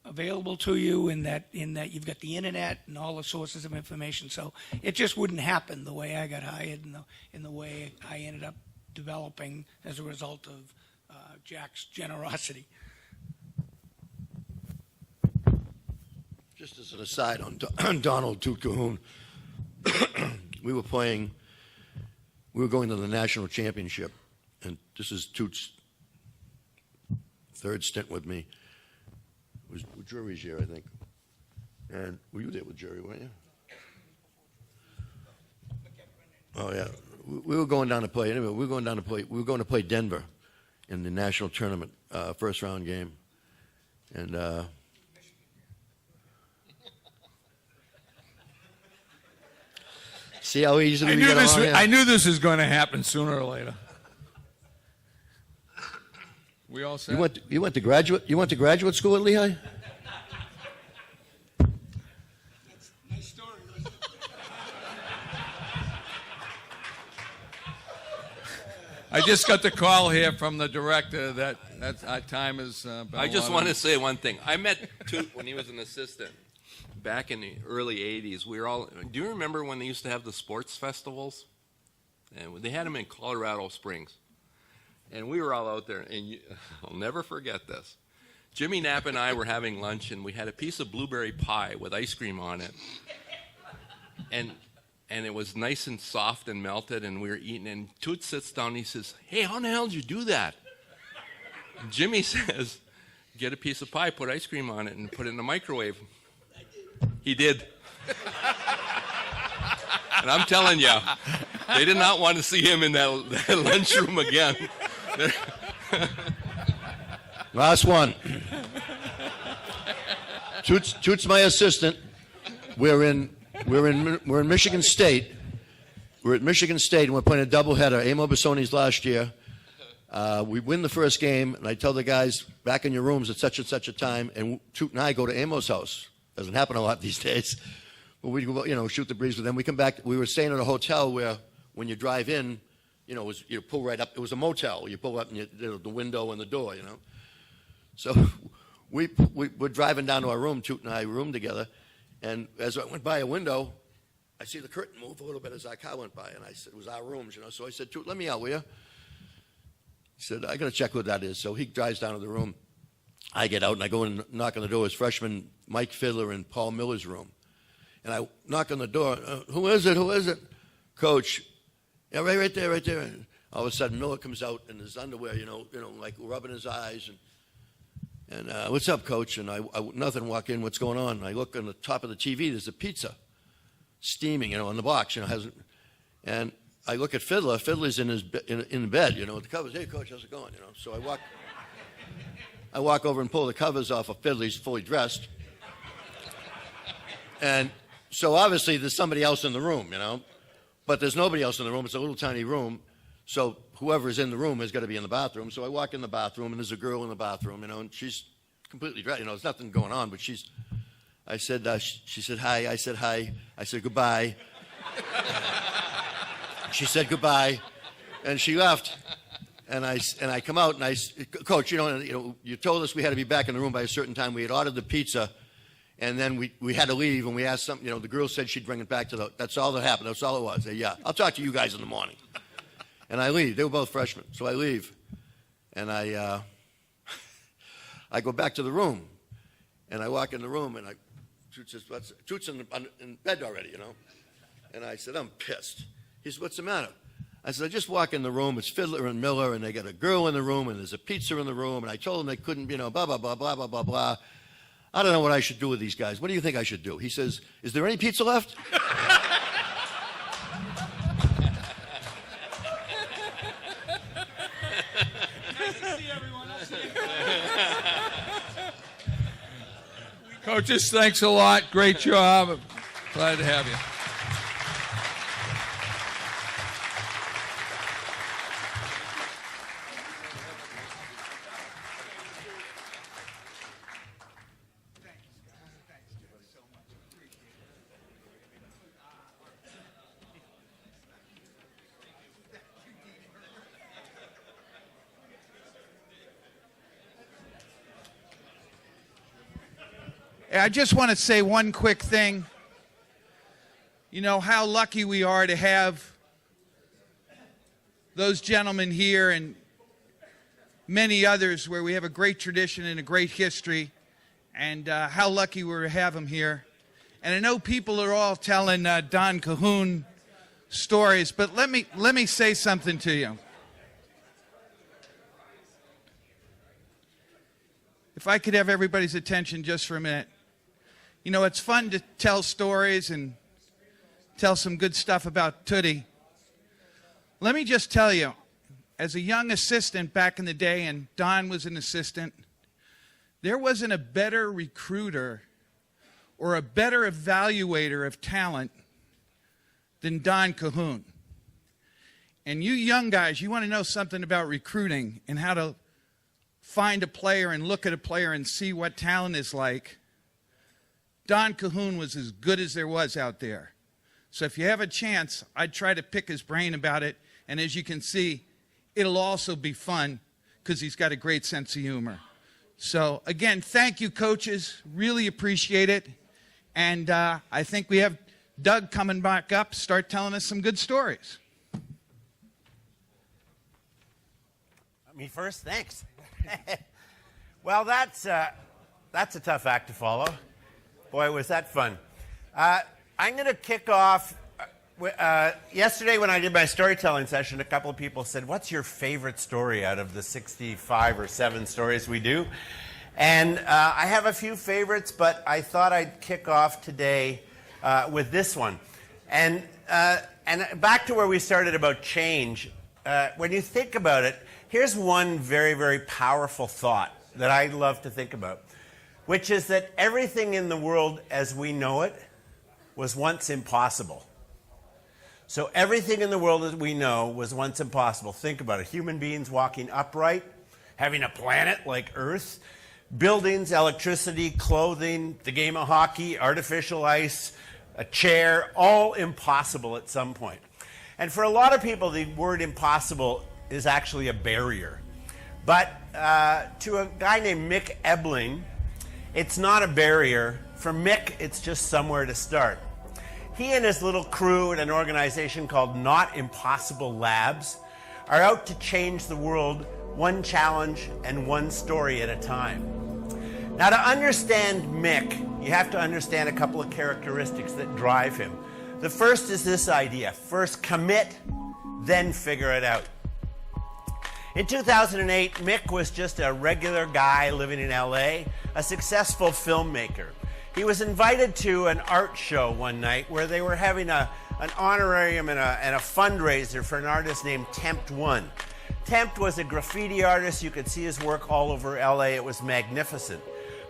available to you in that you've got the internet and all the sources of information. So it just wouldn't happen the way I got hired and in the way I ended up developing as a result of Jack's generosity. Just as an aside on Donald Toot Cahoon, we were playing we were going to the national championship, and this is Toots' third stint with me. It was Drury's year, I think. And were you there with Drury, weren't you? Oh yeah, we were going down to play. Anyway, we were going to play Denver in the national tournament, first round game, and. See how easily we get along here? I knew this was going to happen sooner or later. We all set? You went to graduate school at Lehigh? Nice story. I just got the call here from the director that our time is. I just want to say one thing. I met Toot when he was an assistant back in the early 80s. We were all. Do you remember when they used to have the sports festivals? And they had them in Colorado Springs. And we were all out there, and I'll never forget this. Jimmy Knapp and I were having lunch, and we had a piece of blueberry pie with ice cream on it. And it was nice and soft and melted, and we were eating. And Toot sits down, and he says, "Hey, how in the hell did you do that?" And Jimmy says, "Get a piece of pie, put ice cream on it, and put it in the microwave." He did. And I'm telling you, they did not want to see him in that lunchroom again. Last one. Toot's my assistant. We're in Michigan State. We're at Michigan State, and we're playing a doubleheader. Amo Bissoni's last year. We win the first game, and I tell the guys, back in your rooms at such and such a time, and Toot and I go to Amo's house. Doesn't happen a lot these days. But we go, shoot the breeze with them. We come back. We were staying at a hotel where, when you drive in, you pull right up. It was a motel. You pull up and the window and the door, So we're driving down to our room. Toot and I roomed together. And as I went by a window, I see the curtain move a little bit as our car went by. And I said, it was our rooms, So I said, Toot, let me out, will you? He said, I got to check what that is. So he drives down to the room. I get out and I go and knock on the door. It's freshman Mike Fiddler and Paul Miller's room. And I knock on the door. Who is it? Who is it? Coach. Yeah, right there, right there. And all of a sudden, Miller comes out in his underwear, like rubbing his eyes. And what's up, Coach? And I nothing, walk in, what's going on? And I look on the top of the TV, there's a pizza steaming, on the box, and I look at Fiddler. Fiddler's in the bed, with the covers. Hey, Coach, how's it going? So I walk over and pull the covers off of Fiddler. He's fully dressed. And so obviously there's somebody else in the room, but there's nobody else in the room. It's a little tiny room. So whoever's in the room has got to be in the bathroom. So I walk in the bathroom, and there's a girl in the bathroom, and she's completely dressed. There's nothing going on, but she said hi. I said hi. I said goodbye. She said goodbye, and she left. And I come out, and Coach, you told us we had to be back in the room by a certain time. We had ordered the pizza. And then we had to leave, and we asked something. The girl said she'd bring it back that's all that happened. That's all it was. I said, yeah, I'll talk to you guys in the morning. And I leave. They were both freshmen. So I leave. And I go back to the room. And I walk in the room, and Toot says, Toot's in bed already, And I said, I'm pissed. He said, what's the matter? I said, I just walk in the room. It's Fiddler and Miller, and they got a girl in the room, and there's a pizza in the room. And I told them they couldn't, blah, blah, blah, blah, blah, blah, blah. I don't know what I should do with these guys. What do you think I should do? He says, is there any pizza left? Nice to see everyone. I'll see you. Coaches, thanks a lot. Great job. Glad to have you. I just want to say one quick thing. How lucky we are to have those gentlemen here and many others where we have a great tradition and a great history, and how lucky we are to have them here. And I know people are all telling Don Cahoon stories, but let me say something to you. If I could have everybody's attention just for a minute. You know, it's fun to tell stories and tell some good stuff about Tootie. Let me just tell you, as a young assistant back in the day, and Don was an assistant, there wasn't a better recruiter or a better evaluator of talent than Don Cahoon. And you young guys, you want to know something about recruiting and how to find a player and look at a player and see what talent is like. Don Cahoon was as good as there was out there. So if you have a chance, I'd try to pick his brain about it. And as you can see, it'll also be fun because he's got a great sense of humor. So again, thank you, coaches. Really appreciate it. And I think we have Doug coming back up, start telling us some good stories. Me first, thanks. Well, that's a tough act to follow. Boy, was that fun. I'm going to kick off. Yesterday when I did my storytelling session, a couple of people said, what's your favorite story out of the 65 or 7 stories we do? And I have a few favorites, but I thought I'd kick off today with this one. And back to where we started about change, when you think about it, here's one very, very powerful thought that I love to think about, which is that everything in the world as we know it was once impossible. So everything in the world as we know was once impossible. Think about it. Human beings walking upright, having a planet like Earth, buildings, electricity, clothing, the game of hockey, artificial ice, a chair, all impossible at some point. And for a lot of people, the word impossible is actually a barrier. But to a guy named Mick Ebling, it's not a barrier. For Mick, it's just somewhere to start. He and his little crew at an organization called Not Impossible Labs are out to change the world one challenge and one story at a time. Now, to understand Mick, you have to understand a couple of characteristics that drive him. The first is this idea: first commit, then figure it out. In 2008, Mick was just a regular guy living in LA, a successful filmmaker. He was invited to an art show one night where they were having an honorarium and a fundraiser for an artist named Tempt One. Tempt was a graffiti artist. You could see his work all over LA. It was magnificent.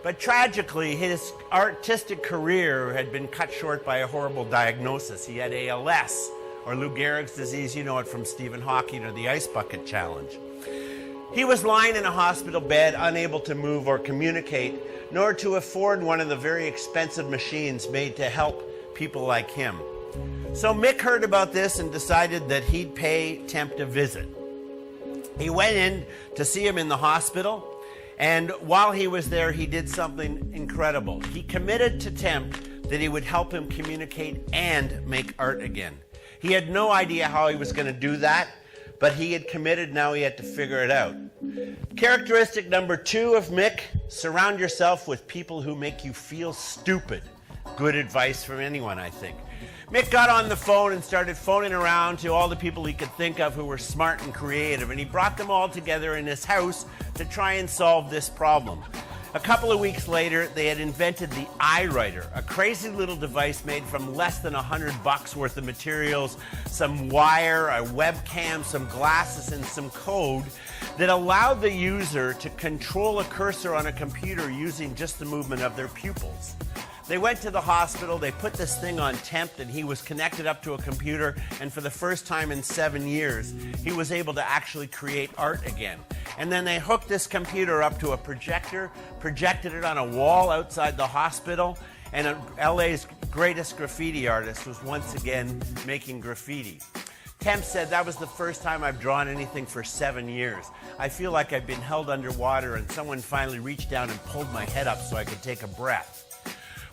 But tragically, his artistic career had been cut short by a horrible diagnosis. He had ALS, or Lou Gehrig's disease. You know it from Stephen Hawking or the Ice Bucket Challenge. He was lying in a hospital bed, unable to move or communicate, nor to afford one of the very expensive machines made to help people like him. So Mick heard about this and decided that he'd pay Tempt a visit. He went in to see him in the hospital, and while he was there, he did something incredible. He committed to Tempt that he would help him communicate and make art again. He had no idea how he was going to do that, but he had committed. Now he had to figure it out. Characteristic number 2 of Mick: surround yourself with people who make you feel stupid. Good advice from anyone, I think. Mick got on the phone and started phoning around to all the people he could think of who were smart and creative, and he brought them all together in his house to try and solve this problem. A couple of weeks later, they had invented the iWriter, a crazy little device made from less than $100 worth of materials, some wire, a webcam, some glasses, and some code that allowed the user to control a cursor on a computer using just the movement of their pupils. They went to the hospital, they put this thing on Tempt, and he was connected up to a computer, and for the first time in 7 years, he was able to actually create art again. And then they hooked this computer up to a projector, projected it on a wall outside the hospital, and LA's greatest graffiti artist was once again making graffiti. Tempt said, "That was the first time I've drawn anything for 7 years. I feel like I've been held underwater and someone finally reached down and pulled my head up so I could take a breath."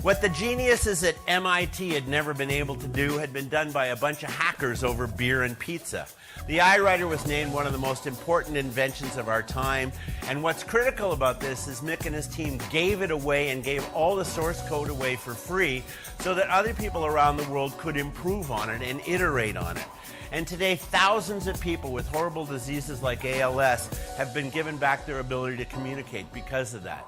What the geniuses at MIT had never been able to do had been done by a bunch of hackers over beer and pizza. The iWriter was named one of the most important inventions of our time, and what's critical about this is Mick and his team gave it away and gave all the source code away for free so that other people around the world could improve on it and iterate on it. And today, thousands of people with horrible diseases like ALS have been given back their ability to communicate because of that.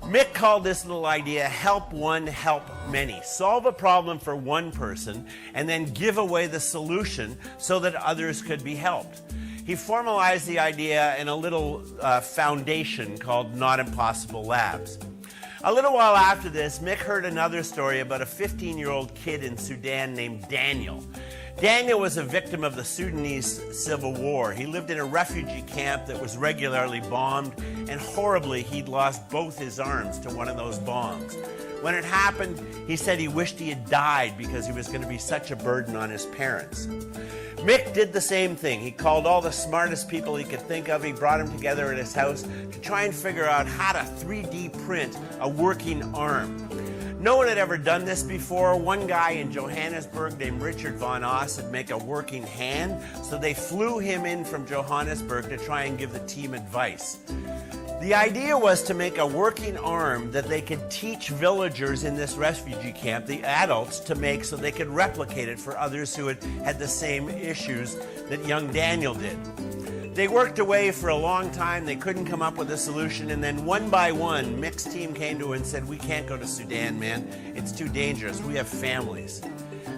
Mick called this little idea, help one, help many. Solve a problem for one person and then give away the solution so that others could be helped. He formalized the idea in a little foundation called Not Impossible Labs. A little while after this, Mick heard another story about a 15-year-old kid in Sudan named Daniel. Daniel was a victim of the Sudanese civil war. He lived in a refugee camp that was regularly bombed, and horribly, he'd lost both his arms to one of those bombs. When it happened, he said he wished he had died because he was going to be such a burden on his parents. Mick did the same thing. He called all the smartest people he could think of. He brought them together at his house to try and figure out how to 3D print a working arm. No one had ever done this before. One guy in Johannesburg named Richard Von Oss had make a working hand, so they flew him in from Johannesburg to try and give the team advice. The idea was to make a working arm that they could teach villagers in this refugee camp, the adults, to make so they could replicate it for others who had the same issues that young Daniel did. They worked away for a long time. They couldn't come up with a solution. And then one by one, Mick's team came to him and said, we can't go to Sudan, man. It's too dangerous. We have families.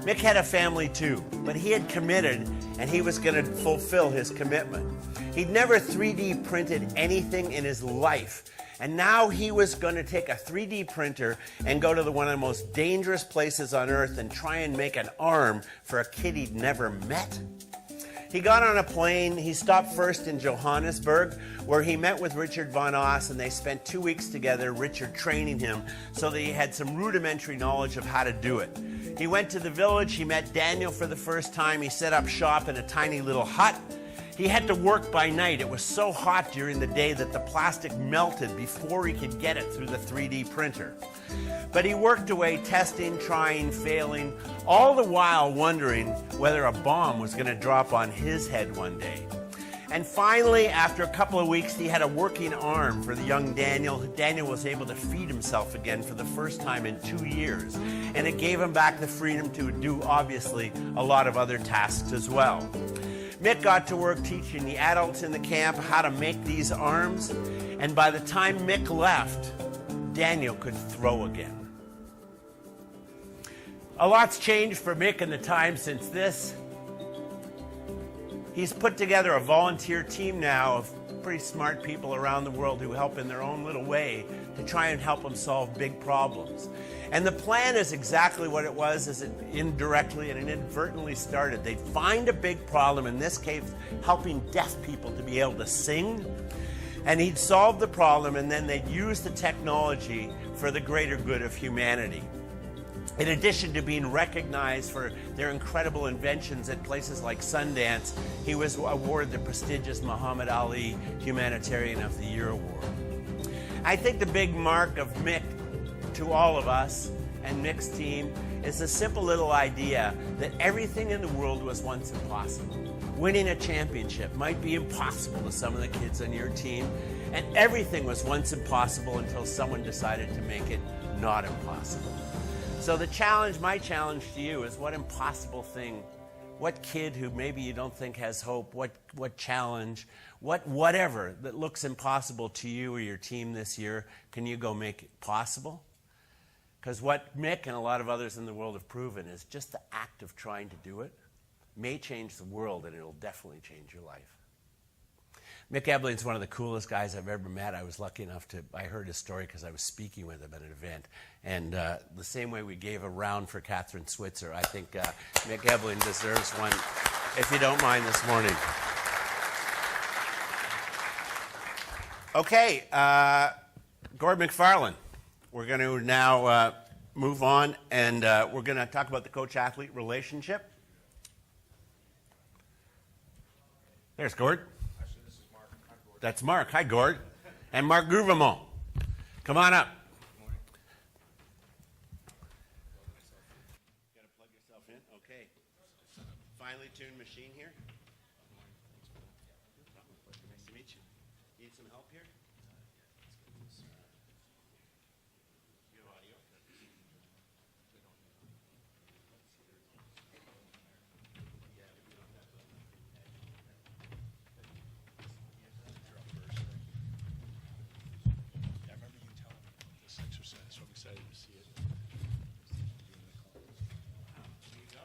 Mick had a family too, but he had committed and he was going to fulfill his commitment. He'd never 3D printed anything in his life. And now he was going to take a 3D printer and go to one of the most dangerous places on earth and try and make an arm for a kid he'd never met. He got on a plane. He stopped first in Johannesburg, where he met with Richard Von Oss, and they spent 2 weeks together, Richard training him so that he had some rudimentary knowledge of how to do it. He went to the village. He met Daniel for the first time. He set up shop in a tiny little hut. He had to work by night. It was so hot during the day that the plastic melted before he could get it through the 3D printer. But he worked away, testing, trying, failing, all the while wondering whether a bomb was going to drop on his head one day. And finally, after a couple of weeks, he had a working arm for the young Daniel. Daniel was able to feed himself again for the first time in 2 years. And it gave him back the freedom to do, obviously, a lot of other tasks as well. Mick got to work teaching the adults in the camp how to make these arms, and by the time Mick left, Daniel could throw again. A lot's changed for Mick in the time since this. He's put together a volunteer team now of pretty smart people around the world who help in their own little way to try and help them solve big problems. And the plan is exactly what it was as it indirectly and inadvertently started. They'd find a big problem, in this case, helping deaf people to be able to sing. And he'd solve the problem, and then they'd use the technology for the greater good of humanity. In addition to being recognized for their incredible inventions at places like Sundance, he was awarded the prestigious Muhammad Ali Humanitarian of the Year Award. I think the big mark of Mick to all of us and Mick's team is a simple little idea that everything in the world was once impossible. Winning a championship might be impossible to some of the kids on your team, and everything was once impossible until someone decided to make it not impossible. So the challenge, my challenge to you is what impossible thing, what kid who maybe you don't think has hope, what challenge, whatever that looks impossible to you or your team this year, can you go make it possible? Because what Mick and a lot of others in the world have proven is just the act of trying to do it may change the world, and it'll definitely change your life. Mick Ebeling's one of the coolest guys I've ever met. I was lucky enough I heard his story because I was speaking with him at an event. And the same way we gave a round for Catherine Switzer, I think Mick Ebeling deserves one, if you don't mind, this morning. Okay, Gord MacFarlane. We're going to now move on, and we're going to talk about the coach-athlete relationship. There's Gord. Actually, this is Marc. Hi, Gord. That's Marc. Hi, Gord. And Marc Guevremont. Come on up. machine here. No problem. Nice to meet you. Need some help here? You have audio? I remember you telling me about this exercise, so I'm excited to see it. Here you go.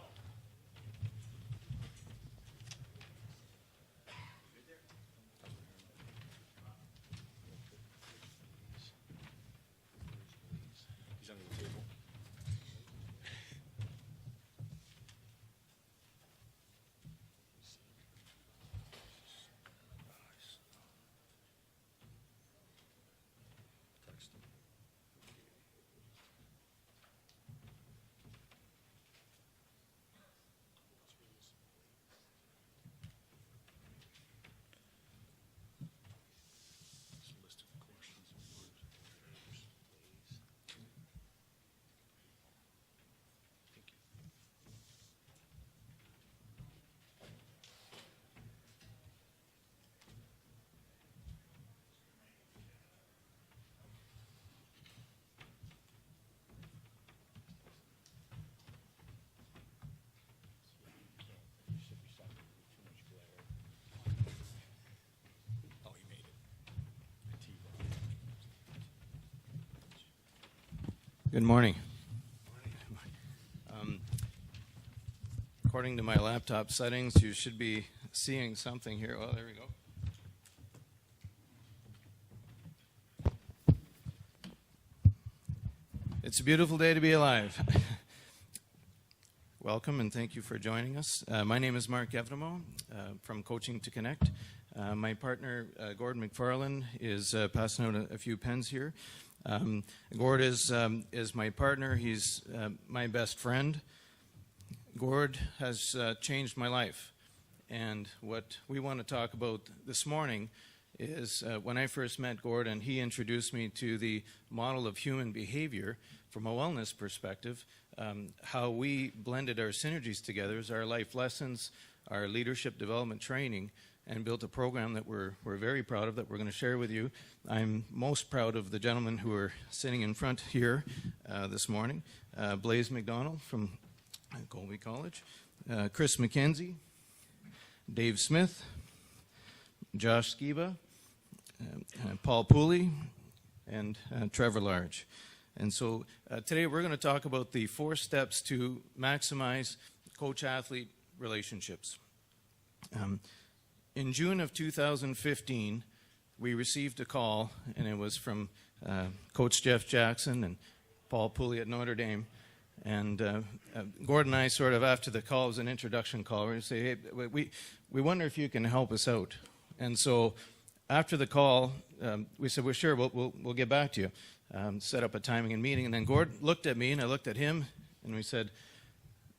He's under the table. Text him. It's a list of questions and words. Thank you. Oh, he made it. Good morning. According to my laptop settings, you should be seeing something here. Oh, there we go. It's a beautiful day to be alive. Welcome and thank you for joining us. My name is Marc Guevremont from Coaching to Connect. My partner, Gord MacFarlane, is passing out a few pens here. Gord is my partner. He's my best friend. Gord has changed my life. And what we want to talk about this morning is when I first met Gord and he introduced me to the model of human behavior from a wellness perspective, how we blended our synergies together as our life lessons, our leadership development training, and built a program that we're very proud of that we're going to share with you. I'm most proud of the gentlemen who are sitting in front here this morning. Blaise McDonald from Colby College, Chris McKenzie, Dave Smith, Josh Skiba, Paul Pooley, and Trevor Large. And so today we're going to talk about the 4 steps to maximize coach-athlete relationships. In June of 2015, we received a call, and it was from Coach Jeff Jackson and Paul Pooley at Notre Dame. And Gord and I sort of, after the call, it was an introduction call, we say, hey, we wonder if you can help us out. And so after the call, we said, well, sure, we'll get back to you. Set up a timing and meeting. And then Gord looked at me, and I looked at him, and we said,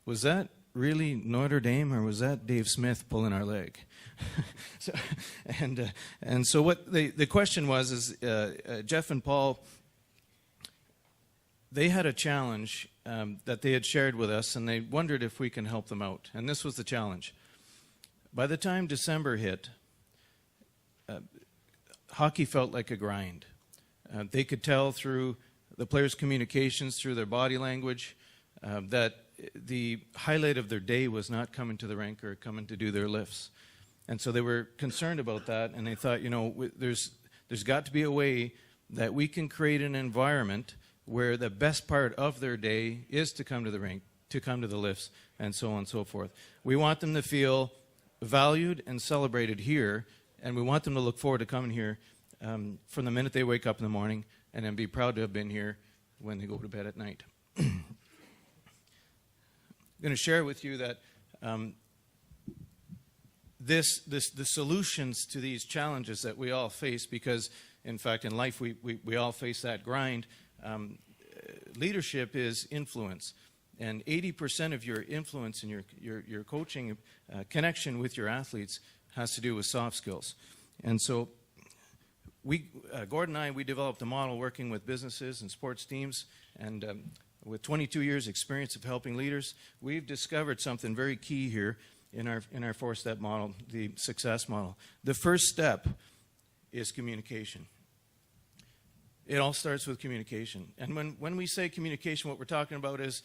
was that really Notre Dame, or was that Dave Smith pulling our leg? And so what the question was is Jeff and Paul, they had a challenge that they had shared with us, and they wondered if we can help them out. And this was the challenge. By the time December hit, hockey felt like a grind. They could tell through the players' communications, through their body language, that the highlight of their day was not coming to the rink or coming to do their lifts. And so they were concerned about that, and they thought, there's got to be a way that we can create an environment where the best part of their day is to come to the rink, to come to the lifts, and so on and so forth. We want them to feel valued and celebrated here, and we want them to look forward to coming here from the minute they wake up in the morning, and then be proud to have been here when they go to bed at night. I'm going to share with you that the solutions to these challenges that we all face, because in fact in life we all face that grind. Leadership is influence, and 80% of your influence and your coaching connection with your athletes has to do with soft skills. And so Gord and I, we developed a model working with businesses and sports teams, and with 22 years experience of helping leaders, we've discovered something very key here, in our four-step model, the success model. The first step is communication. It all starts with communication. And when we say communication, what we're talking about is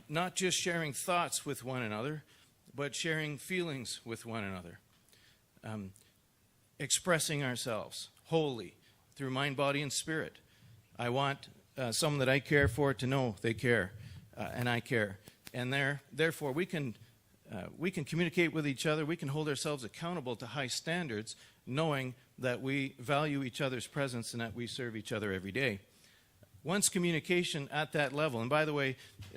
not just sharing thoughts with one another, but sharing feelings with one another. Expressing ourselves wholly through mind, body, and spirit. I want someone that I care for to know they care, and I care. And therefore, we can communicate with each other. We can hold ourselves accountable to high standards, knowing that we value each other's presence and that we serve each other every day. Once communication at that level, and by the way,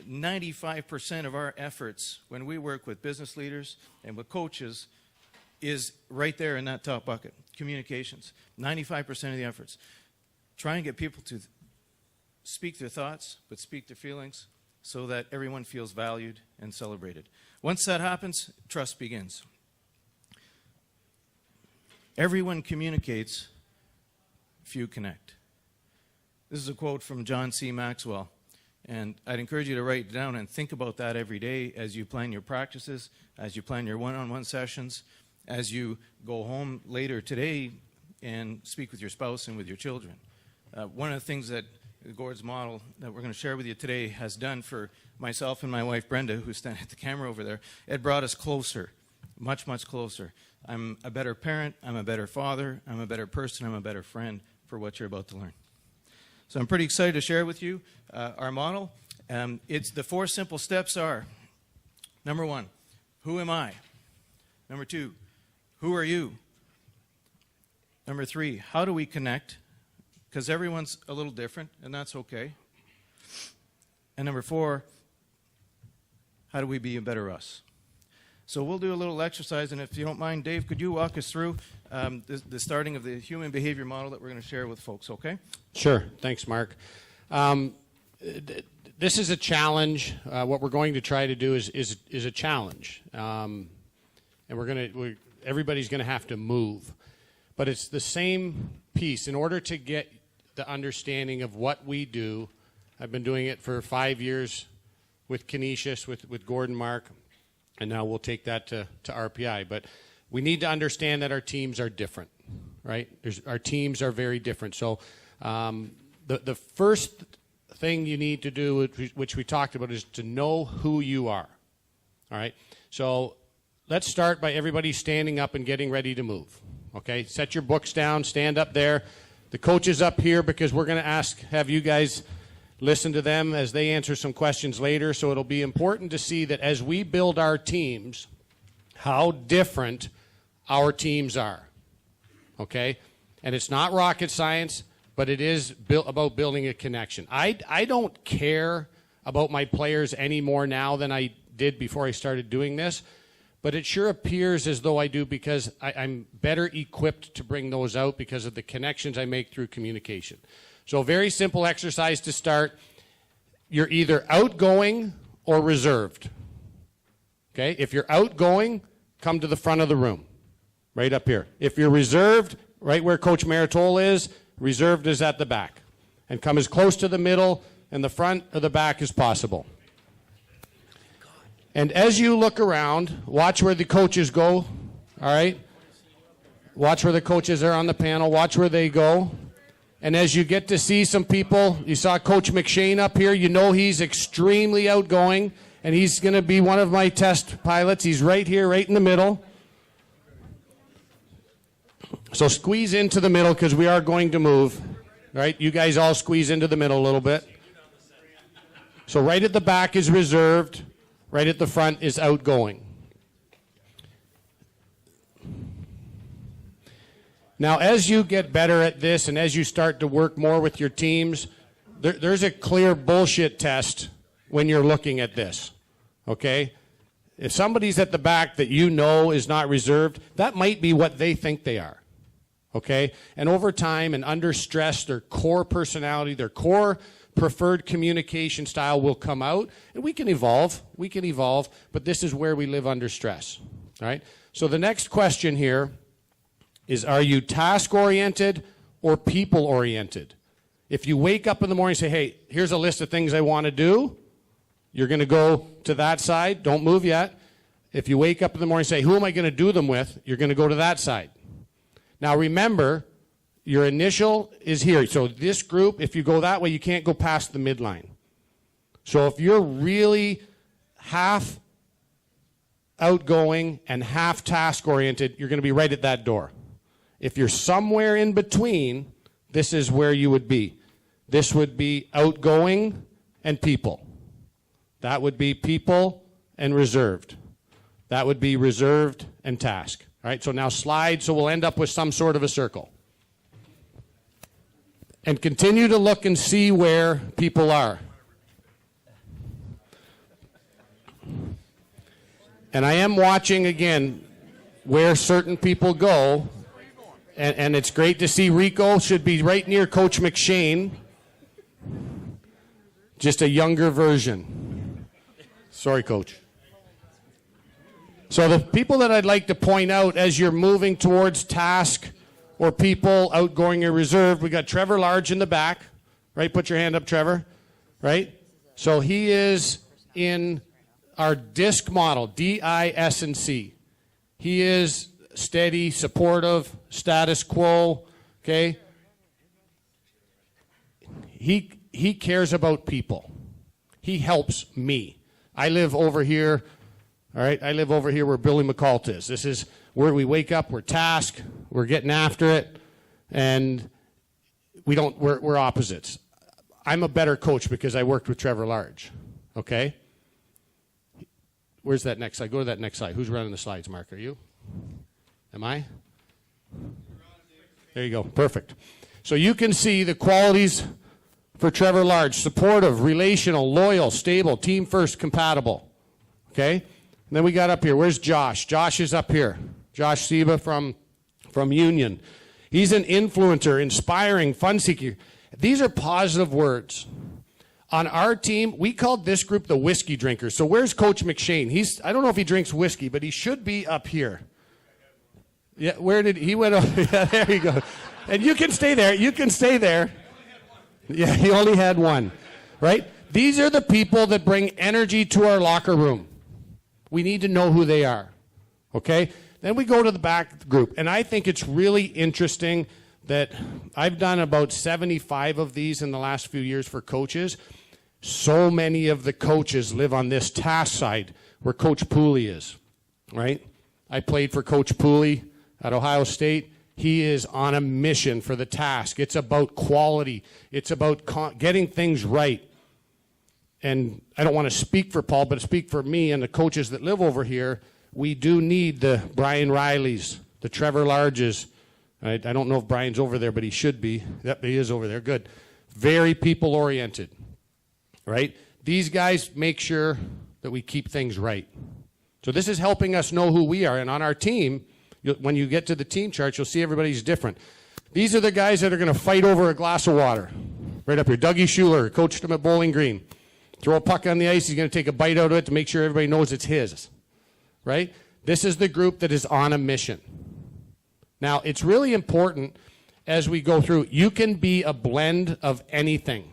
95% of our efforts when we work with business leaders and with coaches is right there in that top bucket, communications. 95% of the efforts. Try and get people to speak their thoughts, but speak their feelings, so that everyone feels valued and celebrated. Once that happens, trust begins. Everyone communicates, few connect. This is a quote from John C. Maxwell, and I'd encourage you to write it down and think about that every day as you plan your practices, as you plan your one-on-one sessions, as you go home later today and speak with your spouse and with your children. One of the things that Gord's model that we're going to share with you today has done for myself and my wife Brenda, who's standing at the camera over there, it brought us closer, much, much closer. I'm a better parent, I'm a better father, I'm a better person, I'm a better friend for what you're about to learn. So I'm pretty excited to share with you our model. It's the 4 simple steps are, number 1, who am I? Number 2, who are you? Number 3, how do we connect? Because everyone's a little different, and that's okay. And number 4, how do we be a better us? So we'll do a little exercise, and if you don't mind, Dave, could you walk us through the starting of the human behavior model that we're going to share with folks, okay? Sure. Thanks, Marc. This is a challenge. What we're going to try to do is a challenge, and everybody's going to have to move. But it's the same piece. In order to get the understanding of what we do, I've been doing it for 5 years with Canisius, with Gord and Marc, and now we'll take that to RPI. But we need to understand that our teams are different, right? Our teams are very different. So the first thing you need to do, which we talked about, is to know who you are, all right? So let's start by everybody standing up and getting ready to move, okay? Set your books down, stand up there. The coach is up here because we're going to have you guys listen to them as they answer some questions later. So it'll be important to see that as we build our teams, how different our teams are, okay? And it's not rocket science, but it is about building a connection. I don't care about my players any more now than I did before I started doing this, but it sure appears as though I do because I'm better equipped to bring those out because of the connections I make through communication. So a very simple exercise to start. You're either outgoing or reserved. Okay? If you're outgoing, come to the front of the room, right up here. If you're reserved, right where Coach Maritol is, reserved is at the back. And come as close to the middle and the front or the back as possible. And as you look around, watch where the coaches go, all right? Watch where the coaches are on the panel. Watch where they go. And as you get to see some people, you saw Coach McShane up here. You know he's extremely outgoing, and he's going to be one of my test pilots. He's right here, right in the middle. So squeeze into the middle because we are going to move. All right, you guys all squeeze into the middle a little bit. So right at the back is reserved. Right at the front is outgoing. Now, as you get better at this and as you start to work more with your teams, there's a clear bullshit test when you're looking at this, okay? If somebody's at the back that you know is not reserved, that might be what they think they are, okay? And over time and under stress, their core personality, their core preferred communication style will come out, and we can evolve, but this is where we live under stress, all right? So the next question here is, are you task-oriented or people-oriented? If you wake up in the morning and say, hey, here's a list of things I want to do, you're going to go to that side. Don't move yet. If you wake up in the morning and say, who am I going to do them with? You're going to go to that side. Now remember, your initial is here. So this group, if you go that way, you can't go past the midline. So if you're really half outgoing and half task oriented, you're going to be right at that door. If you're somewhere in between, this is where you would be. This would be outgoing and people. That would be people and reserved. That would be reserved and task. All right, so now slide, so we'll end up with some sort of a circle. And continue to look and see where people are. And I am watching again where certain people go. And it's great to see Rico should be right near Coach McShane. Just a younger version. Sorry, Coach. So the people that I'd like to point out as you're moving towards task or people outgoing or reserved, we got Trevor Large in the back. Right? Put your hand up, Trevor. Right? So he is in our DISC model, D-I-S-C. He is steady, supportive, status quo, okay? He cares about people. He helps me. I live over here, all right? I live over here where Billy McCalt is. This is where we wake up, we're tasked, we're getting after it, and we're opposites. I'm a better coach because I worked with Trevor Large, okay? Where's that next slide? Go to that next slide. Who's running the slides, Mark? Are you? Am I? There you go. Perfect. So you can see the qualities for Trevor Large. Supportive, relational, loyal, stable, team first, compatible. Okay? And then we got up here. Where's Josh? Josh is up here. Josh Seba from Union. He's an influencer, inspiring, fun seeker. These are positive words. On our team, we called this group the whiskey drinkers. So where's Coach McShane? I don't know if he drinks whiskey, but he should be up here. Yeah, where did he went? Yeah, there you go. And you can stay there. You can stay there. Yeah, he only had one. Right? These are the people that bring energy to our locker room. We need to know who they are. Okay? Then we go to the back group. And I think it's really interesting that I've done about 75 of these in the last few years for coaches. So many of the coaches live on this task side where Coach Pooley is, right? I played for Coach Pooley at Ohio State. He is on a mission for the task. It's about quality. It's about getting things right. And I don't want to speak for Paul, but speak for me and the coaches that live over here. We do need the Brian Rileys, the Trevor Larges. I don't know if Brian's over there, but he should be. Yep, he is over there. Good. Very people-oriented, right? These guys make sure that we keep things right. So this is helping us know who we are. And on our team, when you get to the team chart, you'll see everybody's different. These are the guys that are going to fight over a glass of water. Right up here. Dougie Schuler coached him at Bowling Green. Throw a puck on the ice, he's going to take a bite out of it to make sure everybody knows it's his. Right? This is the group that is on a mission. Now, it's really important as we go through, you can be a blend of anything.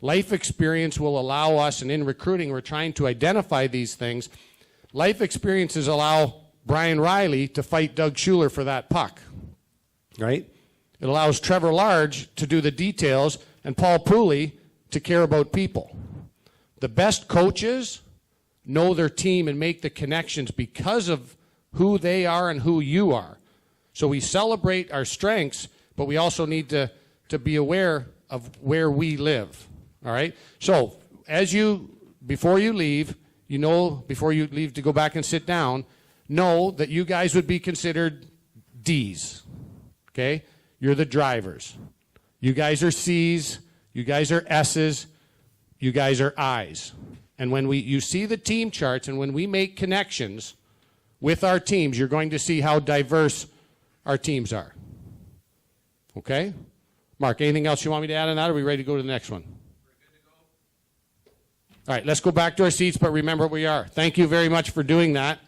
Life experience will allow us, and in recruiting, we're trying to identify these things. Life experiences allow Brian Riley to fight Doug Schuler for that puck, right? It allows Trevor Large to do the details and Paul Pooley to care about people. The best coaches know their team and make the connections because of who they are and who you are. So we celebrate our strengths, but we also need to be aware of where we live, all right? So before you leave, before you leave to go back and sit down, know that you guys would be considered D's, okay? You're the drivers. You guys are C's, you guys are S's, you guys are I's. And when you see the team charts and when we make connections with our teams, you're going to see how diverse our teams are. Okay? Mark, anything else you want me to add on that, or are we ready to go to the next one? All right, let's go back to our seats, but remember what we are. Thank you very much for doing that.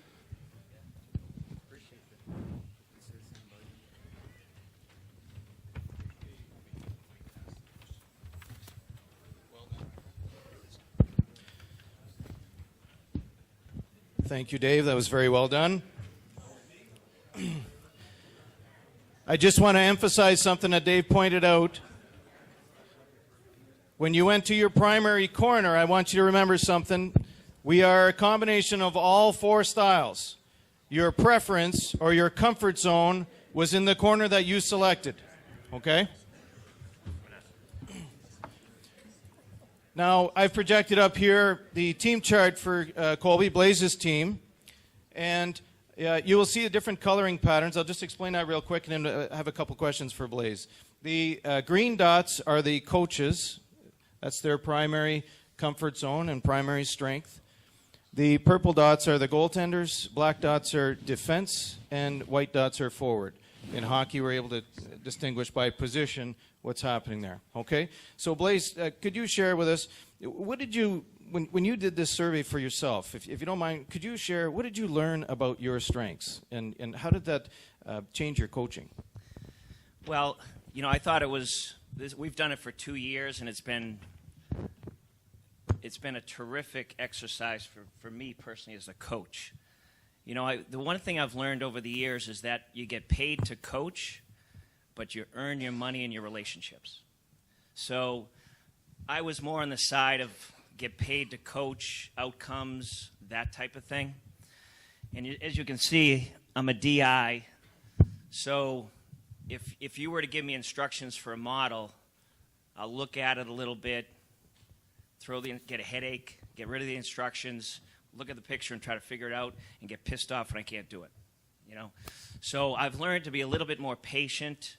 Thank you, Dave. That was very well done. I just want to emphasize something that Dave pointed out. When you went to your primary corner, I want you to remember something. We are a combination of all four styles. Your preference or your comfort zone was in the corner that you selected. Okay? Now, I've projected up here the team chart for Colby Blaze's team. And you will see the different coloring patterns. I'll just explain that real quick and then have a couple questions for Blaze. The green dots are the coaches. That's their primary comfort zone and primary strength. The purple dots are the goaltenders, black dots are defense, and white dots are forward. In hockey, we're able to distinguish by position what's happening there. Okay? So, Blaze, could you share with us, what did you, when you did this survey for yourself, if you don't mind, could you share, what did you learn about your strengths, and how did that change your coaching? Well, I thought it was, we've done it for 2 years, and it's been a terrific exercise for me personally as a coach. The one thing I've learned over the years is that you get paid to coach, but you earn your money in your relationships. So I was more on the side of get paid to coach, outcomes, that type of thing. And as you can see, I'm a DI. So if you were to give me instructions for a model, I'll look at it a little bit, get a headache, get rid of the instructions, look at the picture and try to figure it out, and get pissed off when I can't do it. So I've learned to be a little bit more patient,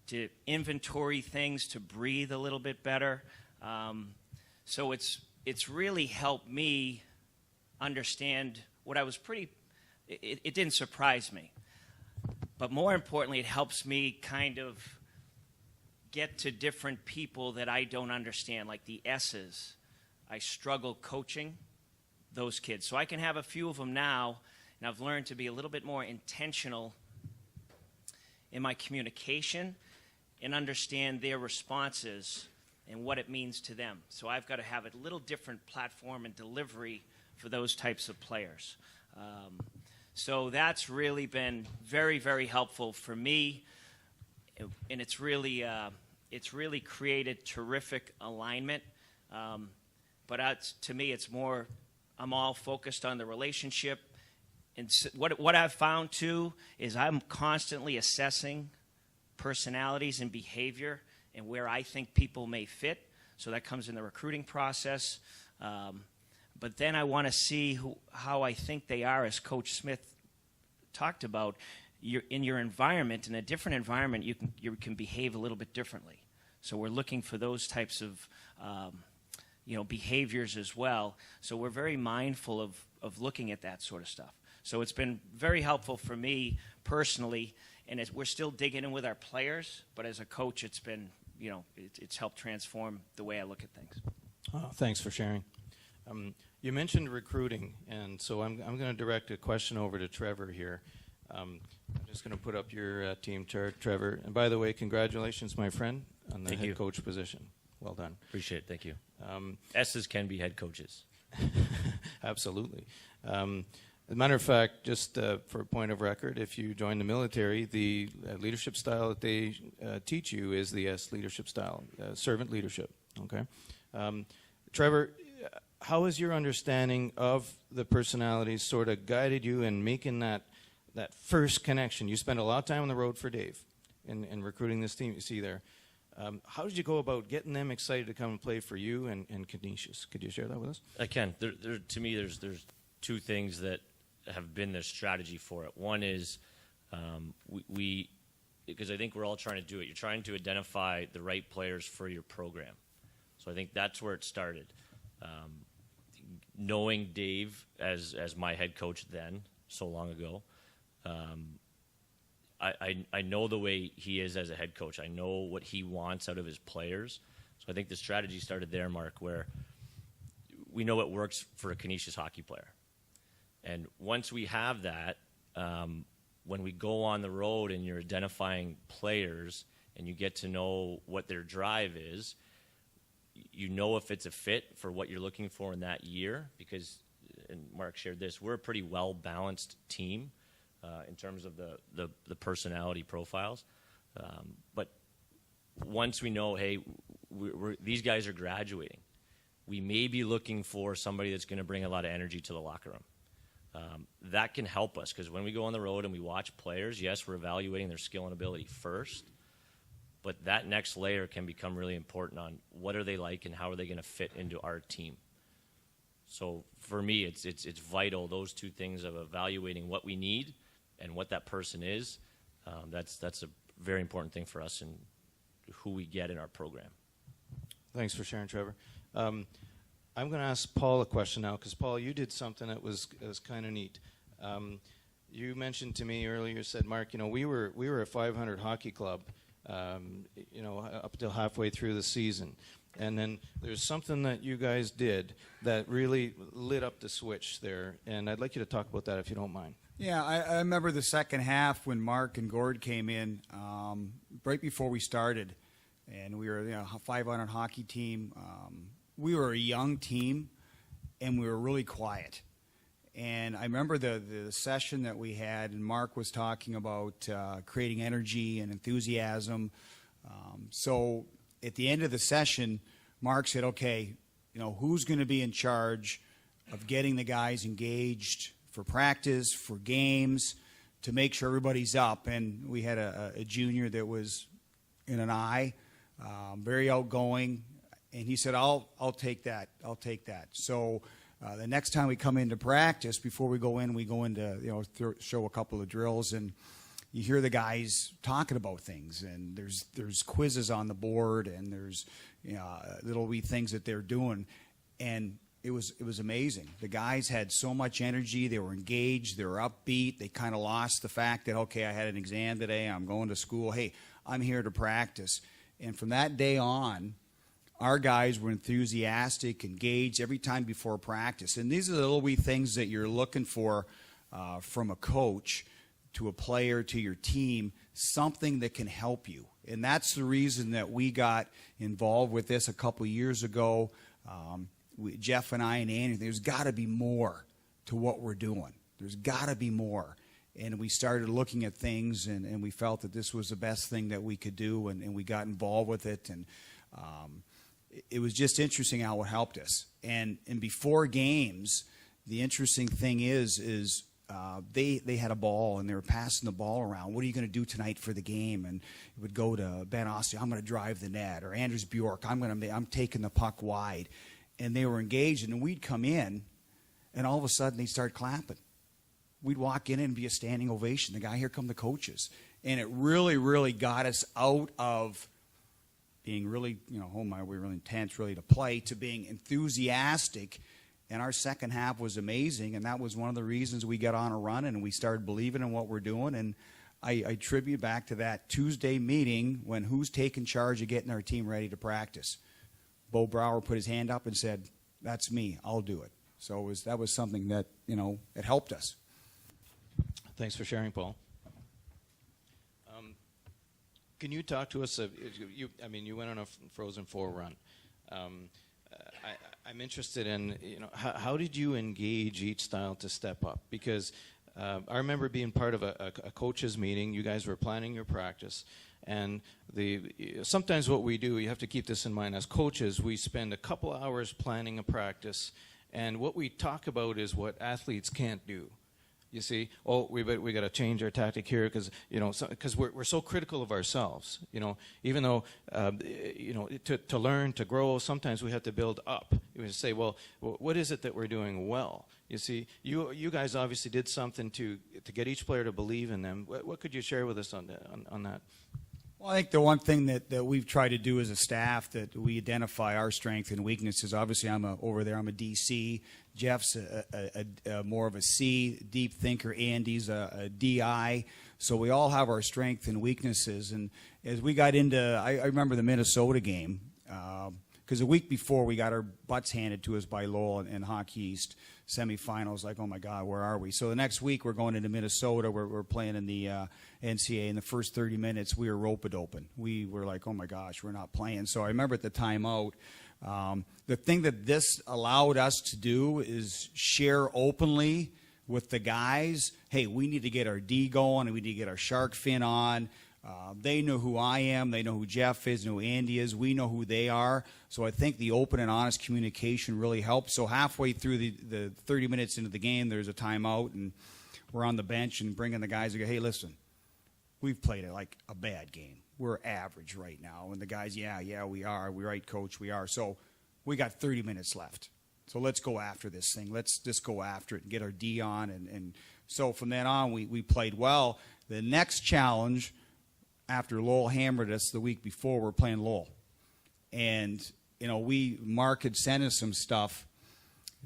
to inventory things, to breathe a little bit better. So it's really helped me understand what I was it didn't surprise me. But more importantly, it helps me kind of get to different people that I don't understand, like the S's. I struggle coaching those kids. So I can have a few of them now, and I've learned to be a little bit more intentional in my communication and understand their responses and what it means to them. So I've got to have a little different platform and delivery for those types of players. So that's really been very, very helpful for me, and it's really created terrific alignment. But to me, it's more, I'm all focused on the relationship. And what I've found, too, is I'm constantly assessing personalities and behavior and where I think people may fit. So that comes in the recruiting process. But then I want to see how I think they are, as Coach Smith talked about. In your environment, in a different environment, you can behave a little bit differently. So we're looking for those types of behaviors as well. So we're very mindful of looking at that sort of stuff. So it's been very helpful for me personally, and we're still digging in with our players, but as a coach, it's been, it's helped transform the way I look at things. Oh, thanks for sharing. You mentioned recruiting, and so I'm going to direct a question over to Trevor here. I'm just going to put up your team chart, Trevor. And by the way, congratulations, my friend, on the head coach position. Well done. Appreciate it. Thank you. S's can be head coaches. Absolutely. As a matter of fact, just for a point of record, if you join the military, the leadership style that they teach you is the S leadership style, servant leadership. Okay, Trevor, how has your understanding of the personalities sort of guided you in making that first connection? You spent a lot of time on the road for Dave in recruiting this team you see there. How did you go about getting them excited to come and play for you and Canisius? Could you share that with us? I can. To me, there's two things that have been the strategy for it. One is we because I think we're all trying to do it. You're trying to identify the right players for your program. So I think that's where it started. Knowing Dave as my head coach then, so long ago, I know the way he is as a head coach. I know what he wants out of his players. So I think the strategy started there, Marc, where we know what works for a Canisius hockey player. And once we have that, when we go on the road and you're identifying players and you get to know what their drive is, you know if it's a fit for what you're looking for in that year, because and Marc shared this, we're a pretty well-balanced team in terms of the personality profiles. But once we know, hey, these guys are graduating, we may be looking for somebody that's going to bring a lot of energy to the locker room. That can help us, because when we go on the road and we watch players, yes, we're evaluating their skill and ability first, but that next layer can become really important on what are they like and how are they going to fit into our team. So for me, it's vital, those two things of evaluating what we need and what that person is. That's a very important thing for us and who we get in our program. Thanks for sharing, Trevor. I'm going to ask Paul a question now, because Paul, you did something that was kind of neat. You mentioned to me earlier, said, Marc, we were a 500 hockey club, up till halfway through the season. And then there's something that you guys did that really lit up the switch there, and I'd like you to talk about that if you don't mind. Yeah, I remember the second half when Marc and Gord came in right before we started, and we were a 500 hockey team. We were a young team, and we were really quiet. And I remember the session that we had, and Marc was talking about creating energy and enthusiasm. So at the end of the session, Marc said, okay, who's going to be in charge of getting the guys engaged for practice, for games, to make sure everybody's up? And we had a junior that was in an eye, very outgoing, and he said, I'll take that. I'll take that. So the next time we come into practice, before we go into show a couple of drills, and you hear the guys talking about things, and there's quizzes on the board, and there's little wee things that they're doing, and it was amazing. The guys had so much energy. They were engaged. They were upbeat. They kind of lost the fact that, okay, I had an exam today. I'm going to school. Hey, I'm here to practice. And from that day on, our guys were enthusiastic, engaged every time before practice. And these are the little wee things that you're looking for from a coach to a player to your team, something that can help you. And that's the reason that we got involved with this a couple years ago. Jeff and I and Andy, there's got to be more to what we're doing. There's got to be more. And we started looking at things, and we felt that this was the best thing that we could do, and we got involved with it. And it was just interesting how it helped us. And before games, the interesting thing is they had a ball, and they were passing the ball around. What are you going to do tonight for the game? And it would go to Ben Austin, I'm going to drive the net, or Anders Bjork, I'm taking the puck wide. And they were engaged, and we'd come in, and all of a sudden they'd start clapping. We'd walk in and be a standing ovation. The guy, here come the coaches. And it really, really got us out of being really, we're really intense, really to play, to being enthusiastic. And our second half was amazing, and that was one of the reasons we got on a run, and we started believing in what we're doing. And I attribute back to that Tuesday meeting when who's taking charge of getting our team ready to practice. Bo Brower put his hand up and said, that's me, I'll do it. So that was something that, it helped us. Thanks for sharing, Paul. Can you talk to us? You went on a Frozen Four run. I'm interested in, how did you engage each style to step up? Because I remember being part of a coaches meeting. You guys were planning your practice. And sometimes what we do, you have to keep this in mind, as coaches, we spend a couple hours planning a practice, and what we talk about is what athletes can't do. You see, we got to change our tactic here because we're so critical of ourselves. Even though to learn, to grow, sometimes we have to build up. We say, well, what is it that we're doing well? You see, you guys obviously did something to get each player to believe in them. What could you share with us on that? Well, I think the one thing that we've tried to do as a staff, that we identify our strengths and weaknesses. Obviously, I'm a DC. Jeff's more of a C, deep thinker. Andy's a DI. So we all have our strengths and weaknesses. And as we got into, I remember the Minnesota game, because a week before we got our butts handed to us by Lowell in Hockey East semifinals. Like, oh my God, where are we? So the next week we're going into Minnesota. We're playing in the NCAA. In the first 30 minutes, we were rope-a-doping. We were like, oh my gosh, we're not playing. So I remember at the timeout, The thing that this allowed us to do is share openly with the guys, hey, we need to get our D going, and we need to get our shark fin on. They know who I am. They know who Jeff is, know who Andy is. We know who they are. So I think the open and honest communication really helps. So halfway through the 30 minutes into the game, there's a timeout, and we're on the bench and bringing the guys and go, hey, listen, we've played it like a bad game. We're average right now. And the guys, yeah, we are. We're right, coach, we are. So we got 30 minutes left. So let's go after this thing. Let's just go after it and get our D on. And so from then on, we played well. The next challenge, after Lowell hammered us the week before, we're playing Lowell. And, Marc had sent us some stuff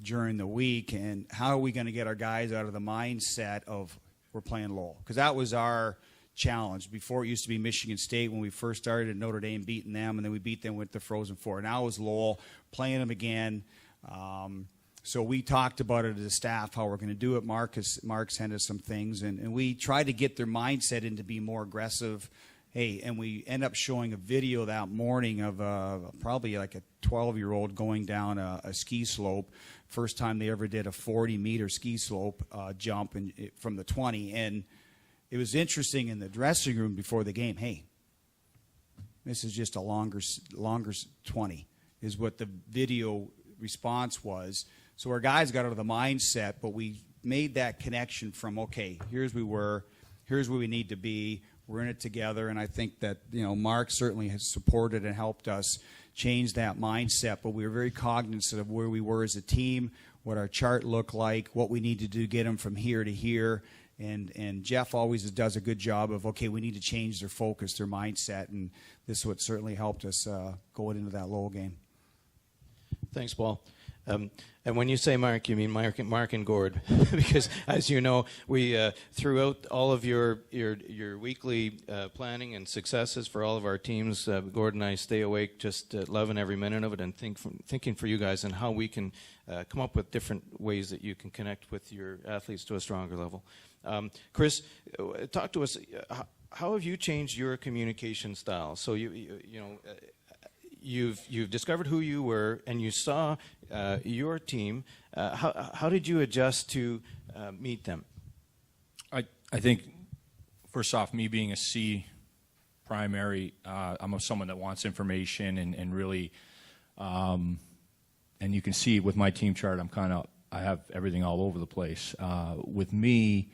during the week, and how are we going to get our guys out of the mindset of we're playing Lowell? Because that was our challenge. Before, it used to be Michigan State when we first started, and Notre Dame beating them, and then we beat them with the Frozen Four. Now it was Lowell, playing them again. So we talked about it as a staff, how we're going to do it. Marc sent us some things, and we tried to get their mindset into be more aggressive. Hey, and we end up showing a video that morning of probably like a 12-year-old going down a ski slope. First time they ever did a 40-meter ski slope jump from the 20. And it was interesting in the dressing room before the game, hey, this is just a longer 20 is what the video response was. So our guys got out of the mindset, but we made that connection from, okay, here's where we need to be. We're in it together, and I think that Marc certainly has supported and helped us change that mindset. But we were very cognizant of where we were as a team, what our chart looked like, what we need to do to get them from here to here. And Jeff always does a good job of, okay, we need to change their focus, their mindset, and this is what certainly helped us going into that Lowell game. Thanks, Paul. And when you say Marc, you mean Marc and Gord, because as you know, we throughout all of your weekly planning and successes for all of our teams, Gord and I stay awake, just loving every minute of it, and thinking for you guys and how we can come up with different ways that you can connect with your athletes to a stronger level. Chris, talk to us. How have you changed your communication style? So you've discovered who you were, and you saw your team. How did you adjust to meet them? I think, first off, me being a C primary, I'm someone that wants information and really, and you can see with my team chart, I have everything all over the place. With me,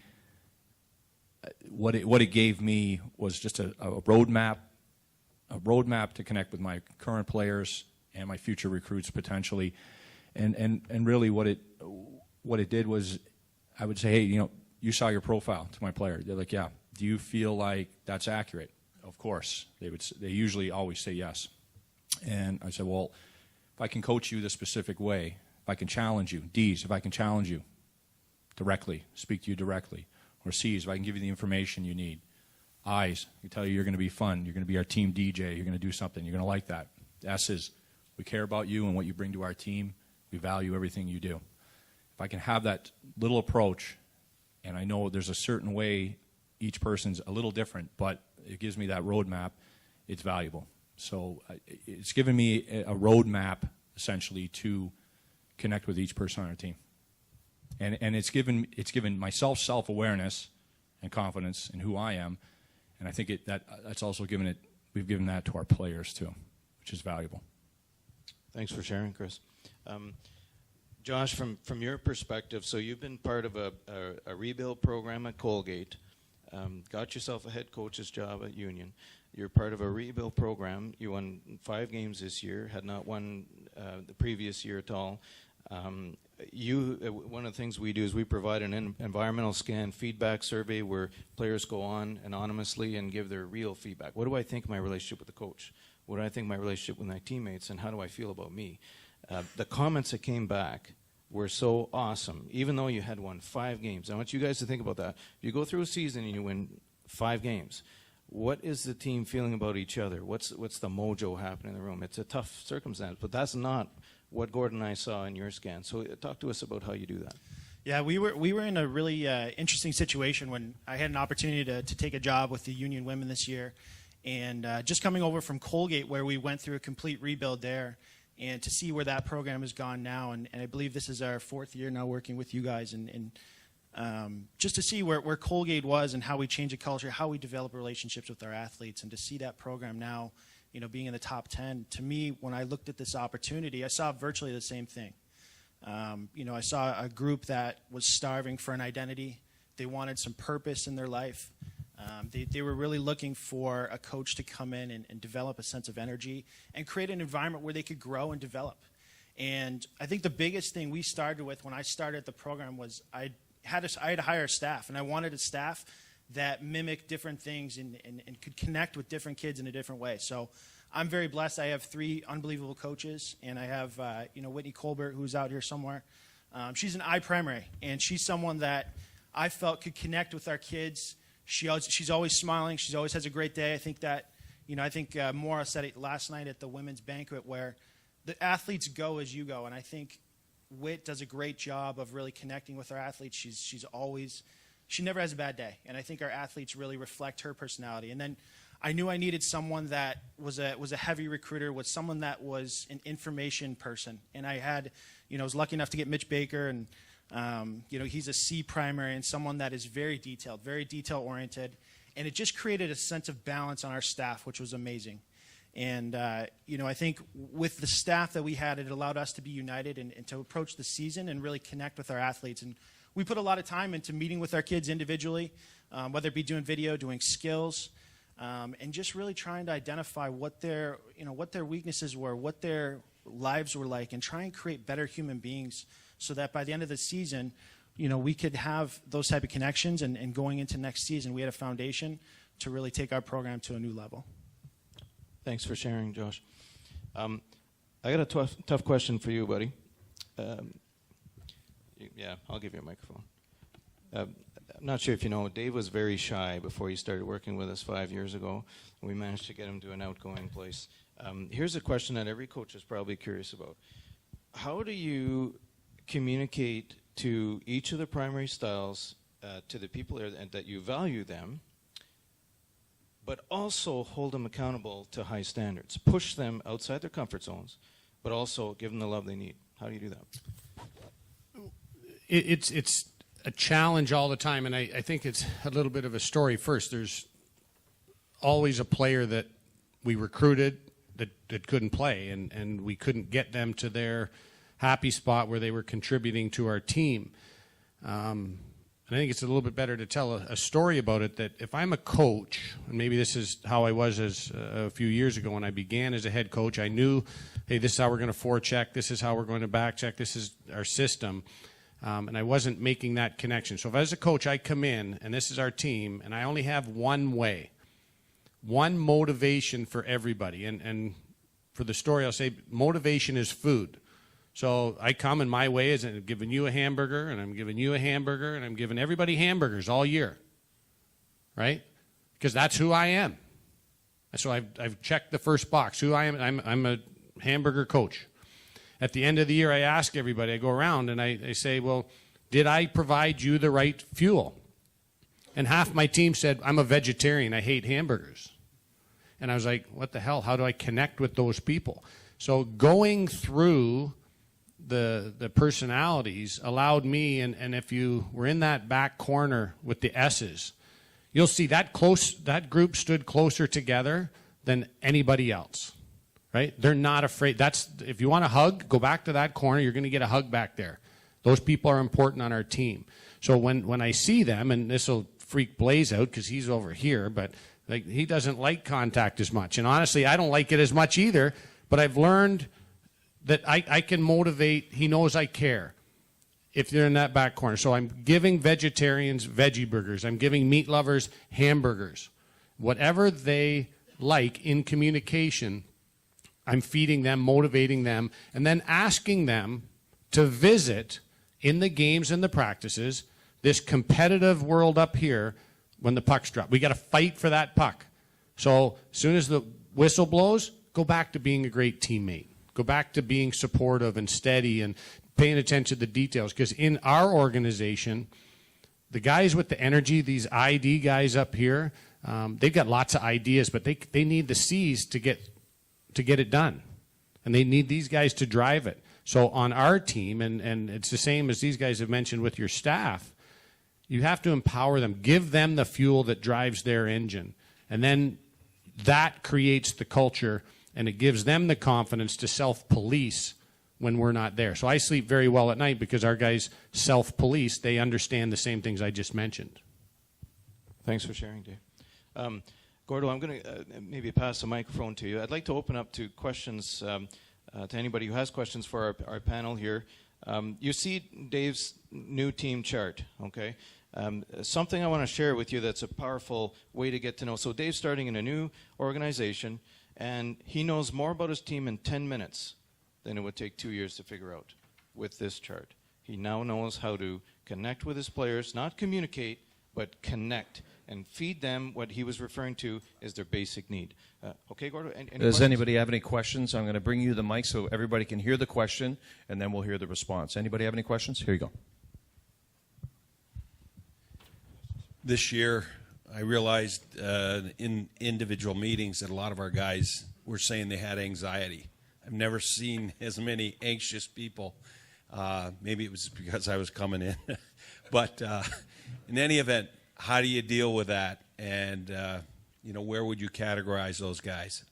what it gave me was just a roadmap. A roadmap to connect with my current players and my future recruits potentially, and really what it did was, I would say, hey, you saw your profile to my player. They're like, yeah. Do you feel like that's accurate? Of course. They usually always say yes. And I said, well, if I can coach you the specific way, if I can challenge you, D's, if I can challenge you directly, speak to you directly, or C's, if I can give you the information you need. I's, I tell you you're going to be fun. You're going to be our team DJ. You're going to do something. You're going to like that. S's, we care about you and what you bring to our team. We value everything you do. If I can have that little approach, and I know there's a certain way each person's a little different, but it gives me that roadmap, it's valuable. So it's given me a roadmap, essentially, to connect with each person on our team. And it's given myself self-awareness and confidence in who I am. And I think that's also we've given that to our players too, which is valuable. Thanks for sharing, Chris. Josh, from your perspective, so you've been part of a rebuild program at Colgate, got yourself a head coach's job at Union. You're part of a rebuild program. You won 5 games this year, had not won the previous year at all. One of the things we do is we provide an environmental scan feedback survey where players go on anonymously and give their real feedback. What do I think of my relationship with the coach? What do I think of my relationship with my teammates? And how do I feel about me? The comments that came back were so awesome, even though you had won 5 games. I want you guys to think about that. If you go through a season and you win 5 games, what is the team feeling about each other? What's the mojo happening in the room? It's a tough circumstance, but that's not what Gordon and I saw in your scan. So talk to us about how you do that. Yeah, we were in a really interesting situation when I had an opportunity to take a job with the Union women this year, and just coming over from Colgate where we went through a complete rebuild there, and to see where that program has gone now. And I believe this is our 4th year now working with you guys, and just to see where Colgate was and how we change the culture, how we develop relationships with our athletes, and to see that program now, being in the top 10. To me, when I looked at this opportunity, I saw virtually the same thing. I saw a group that was starving for an identity. They wanted some purpose in their life. They were really looking for a coach to come in and develop a sense of energy and create an environment where they could grow and develop. And I think the biggest thing we started with when I started the program was I had to hire a staff, and I wanted a staff that mimicked different things and could connect with different kids in a different way. So I'm very blessed. I have 3 unbelievable coaches, and I have Whitney Colbert, who's out here somewhere. She's an I primary, and she's someone that I felt could connect with our kids. She's always smiling. She always has a great day. I think that, Maura said it last night at the women's banquet, where the athletes go as you go. And I think Whit does a great job of really connecting with our athletes. She never has a bad day. And I think our athletes really reflect her personality. And then I knew I needed someone that was a heavy recruiter, was someone that was an information person. And I was lucky enough to get Mitch Baker, and he's a C primary and someone that is very detailed, very detail-oriented. And it just created a sense of balance on our staff, which was amazing. And, I think with the staff that we had, it allowed us to be united and to approach the season and really connect with our athletes. And we put a lot of time into meeting with our kids individually, whether it be doing video, doing skills, and just really trying to identify what their weaknesses were, what their lives were like, and try and create better human beings so that by the end of the season, we could have those type of connections, and going into next season, we had a foundation to really take our program to a new level. Thanks for sharing, Josh. I got a tough question for you, buddy. Yeah, I'll give you a microphone. I'm not sure if you know, Dave was very shy before he started working with us 5 years ago. We managed to get him to an outgoing place. Here's a question that every coach is probably curious about. How do you communicate to each of the primary styles, to the people that you value them, but also hold them accountable to high standards? Push them outside their comfort zones, but also give them the love they need. How do you do that? It's a challenge all the time, and I think it's a little bit of a story. First, there's always a player that we recruited that couldn't play, and we couldn't get them to their happy spot where they were contributing to our team. And I think it's a little bit better to tell a story about it, that if I'm a coach, and maybe this is how I was a few years ago when I began as a head coach, I knew, hey, this is how we're going to forecheck, this is how we're going to backcheck, this is our system, and I wasn't making that connection. So if as a coach I come in, and this is our team, and I only have one way, one motivation for everybody, and for the story I'll say motivation is food. So I come, and my way is I'm giving you a hamburger, and I'm giving you a hamburger, and I'm giving everybody hamburgers all year, right? Because that's who I am. So I've checked the first box, who I am. I'm a hamburger coach. At the end of the year, I ask everybody, I go around, and I say, well, did I provide you the right fuel? And half my team said, I'm a vegetarian, I hate hamburgers. And I was like, what the hell? How do I connect with those people? So going through the personalities allowed me, and if you were in that back corner with the S's, you'll see that group stood closer together than anybody else, right? They're not afraid. If you want a hug, go back to that corner. You're going to get a hug back there. Those people are important on our team. So when I see them, and this will freak Blaze out because he's over here, but he doesn't like contact as much. And honestly, I don't like it as much either, but I've learned that I can motivate. He knows I care if they're in that back corner. So I'm giving vegetarians veggie burgers. I'm giving meat lovers hamburgers. Whatever they like in communication, I'm feeding them, motivating them, and then asking them to visit in the games and the practices this competitive world up here when the puck's dropped. We got to fight for that puck. So as soon as the whistle blows, go back to being a great teammate. Go back to being supportive and steady and paying attention to the details. Because in our organization, the guys with the energy, these ID guys up here, they've got lots of ideas, but they need the C's to get it done. And they need these guys to drive it. So on our team, and it's the same as these guys have mentioned with your staff, you have to empower them, give them the fuel that drives their engine. And then that creates the culture, and it gives them the confidence to self-police when we're not there. So I sleep very well at night because our guys self-police. They understand the same things I just mentioned. Thanks for sharing, Dave. Gordo, I'm going to maybe pass the microphone to you. I'd like to open up to questions to anybody who has questions for our panel here. You see Dave's new team chart, okay? Something I want to share with you that's a powerful way to get to know. So Dave's starting in a new organization, and he knows more about his team in 10 minutes than it would take 2 years to figure out with this chart. He now knows how to connect with his players, not communicate, but connect, and feed them what he was referring to as their basic need. Okay, Gord? Does anybody have any questions? I'm going to bring you the mic so everybody can hear the question, and then we'll hear the response. Anybody have any questions? Here you go. This year, I realized in individual meetings that a lot of our guys were saying they had anxiety. I've never seen as many anxious people. Maybe it was because I was coming in. But in any event, how do you deal with that? And, where would you categorize those guys?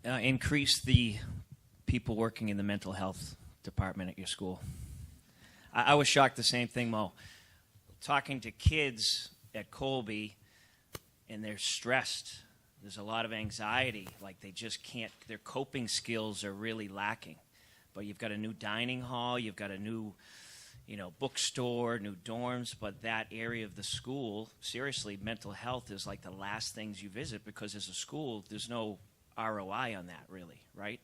Increase the people working in the mental health department at your school. I was shocked the same thing, Mo. Talking to kids at Colby, and they're stressed. There's a lot of anxiety, like they just can't, their coping skills are really lacking. But you've got a new dining hall, you've got a new, bookstore, new dorms, but that area of the school, seriously, mental health is like the last things you visit because as a school, there's no ROI on that really, right?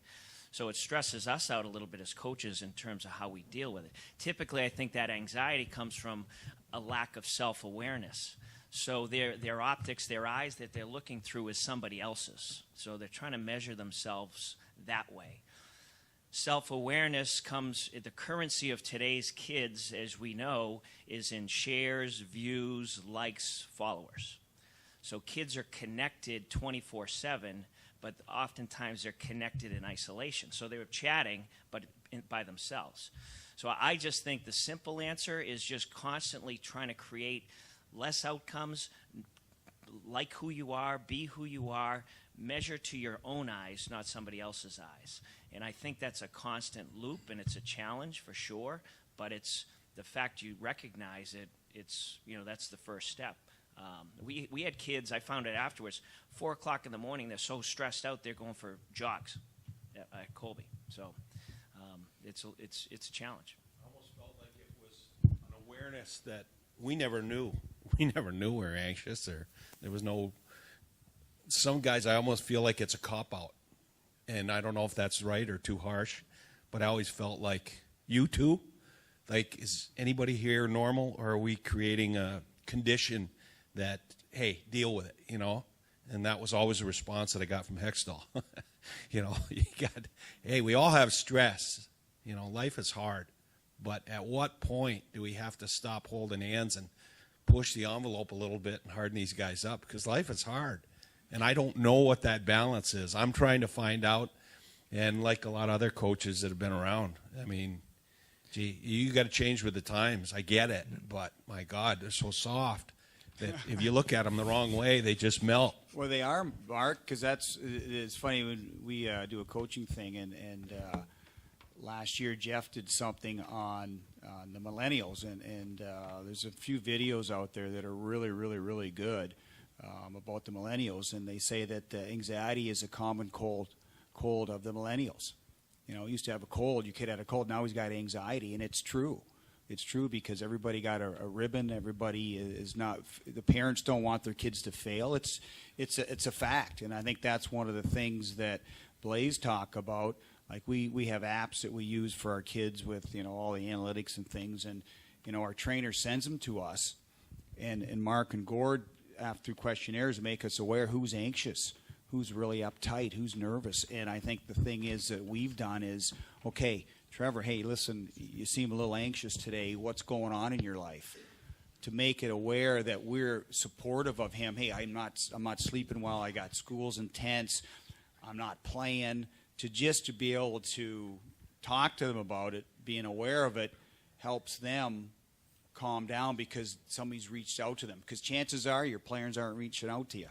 So it stresses us out a little bit as coaches in terms of how we deal with it. Typically, I think that anxiety comes from a lack of self-awareness. So their optics, their eyes that they're looking through is somebody else's. So they're trying to measure themselves that way. Self-awareness comes, the currency of today's kids, as we know, is in shares, views, likes, followers. So kids are connected 24/7, but oftentimes they're connected in isolation. So they're chatting, but by themselves. So I just think the simple answer is just constantly trying to create less outcomes, like who you are, be who you are, measure to your own eyes, not somebody else's eyes. And I think that's a constant loop, and it's a challenge for sure, but it's the fact you recognize it, it's, that's the first step. We had kids, I found it afterwards, 4 o'clock in the morning, they're so stressed out, they're going for jogs at Colby. So it's a challenge. I almost felt like it was an awareness that we never knew. We never knew we were anxious, or there was no, some guys I almost feel like it's a cop-out. And I don't know if that's right or too harsh, but I always felt like, you too? Like, is anybody here normal, or are we creating a condition that, hey, deal with it, And that was always a response that I got from Hextall. You got, hey, we all have stress. Life is hard. But at what point do we have to stop holding hands and push the envelope a little bit and harden these guys up? Because life is hard. And I don't know what that balance is. I'm trying to find out. And like a lot of other coaches that have been around, I mean, gee, you got to change with the times. I get it. But, my God, they're so soft that if you look at them the wrong way, they just melt. Well, they are, Marc, because it's funny when we do a coaching thing, and last year Jeff did something on the millennials, and there's a few videos out there that are really, really, really good about the millennials, and they say that anxiety is a common cold of the millennials. He used to have a cold, your kid had a cold, now he's got anxiety, and it's true. It's true because everybody got a ribbon. Everybody is not. The parents don't want their kids to fail. It's a fact, and I think that's one of the things that Blaze talk about. Like we have apps that we use for our kids with all the analytics and things, and our trainer sends them to us, and Marc and Gord through questionnaires make us aware who's anxious, who's really uptight, who's nervous, and I think the thing is that we've done is okay. Trevor, hey, listen, you seem a little anxious today. What's going on in your life? to make it aware that we're supportive of him. Hey, I'm not sleeping well. I got school's intense. I'm not playing. To be able to talk to them about it, being aware of it, helps them calm down because somebody's reached out to them. Because chances are your players aren't reaching out to you.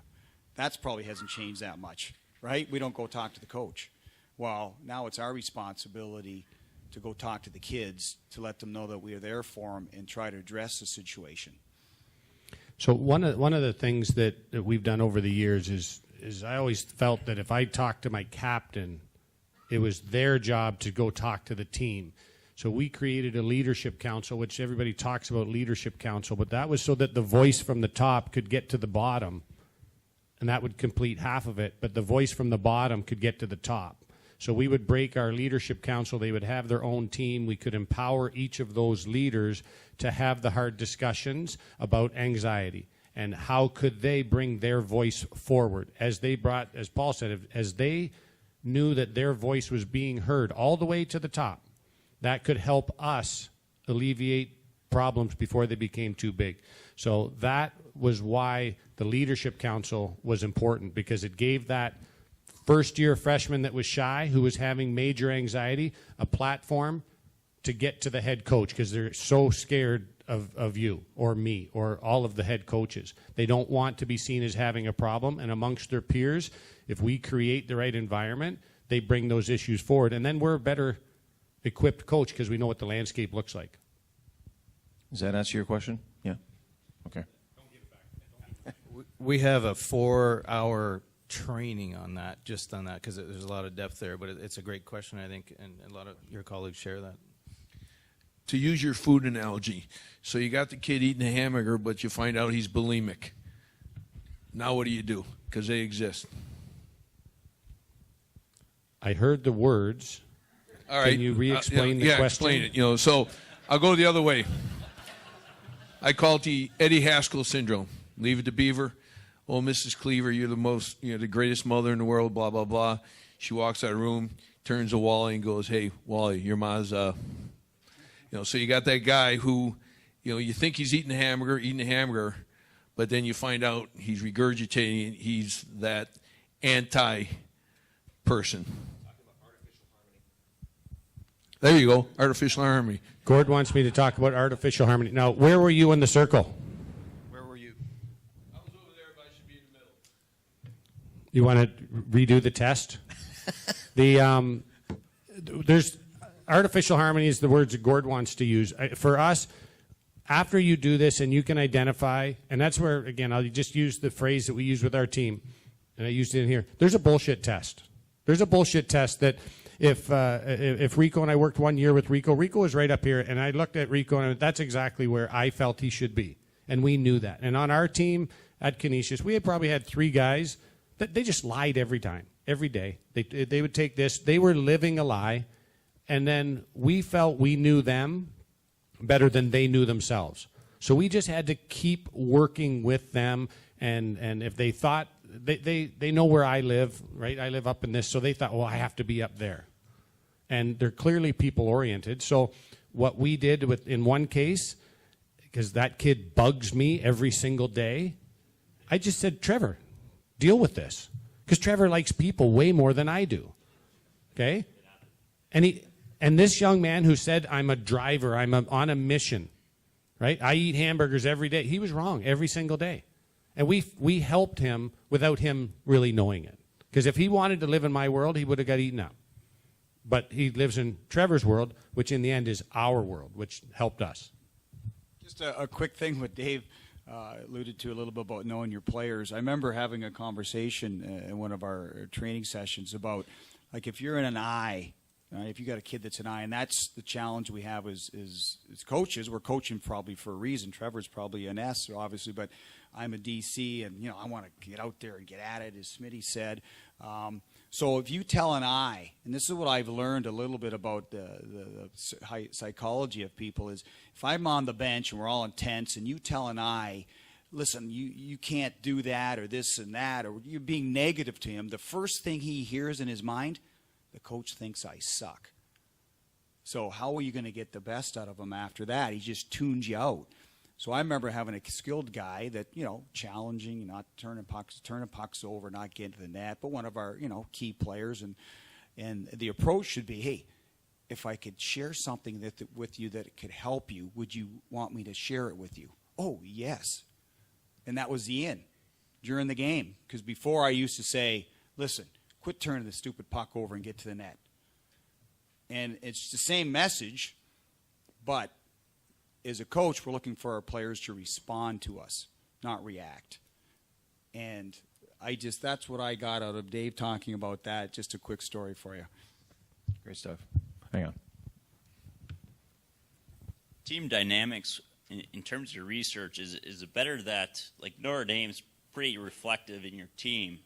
That's probably hasn't changed that much, right? We don't go talk to the coach. Well, now it's our responsibility to go talk to the kids to let them know that we are there for them and try to address the situation. So one of the things that we've done over the years is I always felt that if I talked to my captain, it was their job to go talk to the team. So we created a leadership council, which everybody talks about leadership council, but that was so that the voice from the top could get to the bottom, and that would complete half of it, but the voice from the bottom could get to the top. So we would break our leadership council. They would have their own team. We could empower each of those leaders to have the hard discussions about anxiety and how could they bring their voice forward. As they brought, as Paul said, as they knew that their voice was being heard all the way to the top, that could help us alleviate problems before they became too big. So that was why the leadership council was important, because it gave that first-year freshman that was shy, who was having major anxiety, a platform to get to the head coach because they're so scared of you or me or all of the head coaches. They don't want to be seen as having a problem, and amongst their peers, if we create the right environment, they bring those issues forward, and then we're a better equipped coach because we know what the landscape looks like. Does that answer your question? Yeah. Okay. We have a 4-hour training on that, just on that, because there's a lot of depth there. But it's a great question, I think, and a lot of your colleagues share that. To use your food analogy, so you got the kid eating a hamburger, but you find out he's bulimic. Now what do you do? Because they exist. I heard the words. All right. Can you re-explain the yeah, question? Explain it. You know, so I'll go the other way. I call it the Eddie Haskell syndrome. Leave it to Beaver. Oh, Mrs. Cleaver, you're the most, the greatest mother in the world, blah, blah, blah. She walks out of the room, turns to Wally and goes, hey, Wally, your ma's, so you got that guy who, you think he's eating a hamburger, but then you find out he's regurgitating, he's that anti-person. There you go, artificial harmony. Gord wants me to talk about artificial harmony. Now, where were you in the circle? You want to redo the test? There's artificial harmony is the words that Gord wants to use. For us, after you do this and you can identify, and that's where, again, I'll just use the phrase that we use with our team, and I used it in here. There's a bullshit test. There's a bullshit test that if Rico and I worked 1 year with Rico was right up here, and I looked at Rico, and that's exactly where I felt he should be. And we knew that. And on our team at Canisius, we had probably had 3 guys that they just lied every time, every day. They would take this. They were living a lie. And then we felt we knew them better than they knew themselves. So we just had to keep working with them. And if they thought, they know where I live, right? I live up in this. So they thought, well, I have to be up there. And they're clearly people-oriented. So what we did in one case, because that kid bugs me every single day, I just said, Trevor, deal with this, because Trevor likes people way more than I do. Okay? And this young man who said, I'm a driver, I'm on a mission, right? I eat hamburgers every day. He was wrong every single day. And we helped him without him really knowing it. Because if he wanted to live in my world, he would have got eaten up. But he lives in Trevor's world, which in the end is our world, which helped us. Just a quick thing with Dave. Alluded to a little bit about knowing your players. I remember having a conversation in one of our training sessions about, like, if you're in an I, if you got a kid that's an I, and that's the challenge we have as coaches. We're coaching probably for a reason. Trevor's probably an S, obviously, but I'm a DC, and I want to get out there and get at it, as Smitty said. So if you tell an I, and this is what I've learned a little bit about the psychology of people, is if I'm on the bench and we're all intense and you tell an I, listen, you can't do that or this and that, or you're being negative to him, the first thing he hears in his mind, the coach thinks I suck. So how are you going to get the best out of him after that? He just tunes you out. So I remember having a skilled guy that, challenging, not turning pucks over, not getting to the net, but one of our, key players. And the approach should be, hey, if I could share something with you that could help you, would you want me to share it with you? Oh, yes. And that was the in during the game. Because before I used to say, listen, quit turning the stupid puck over and get to the net. And it's the same message, but as a coach, we're looking for our players to respond to us, not react. And that's what I got out of Dave talking about that. Just a quick story for you. Great stuff. Hang on. Team dynamics, in terms of your research, is it better that, like Notre Dame's pretty reflective in your team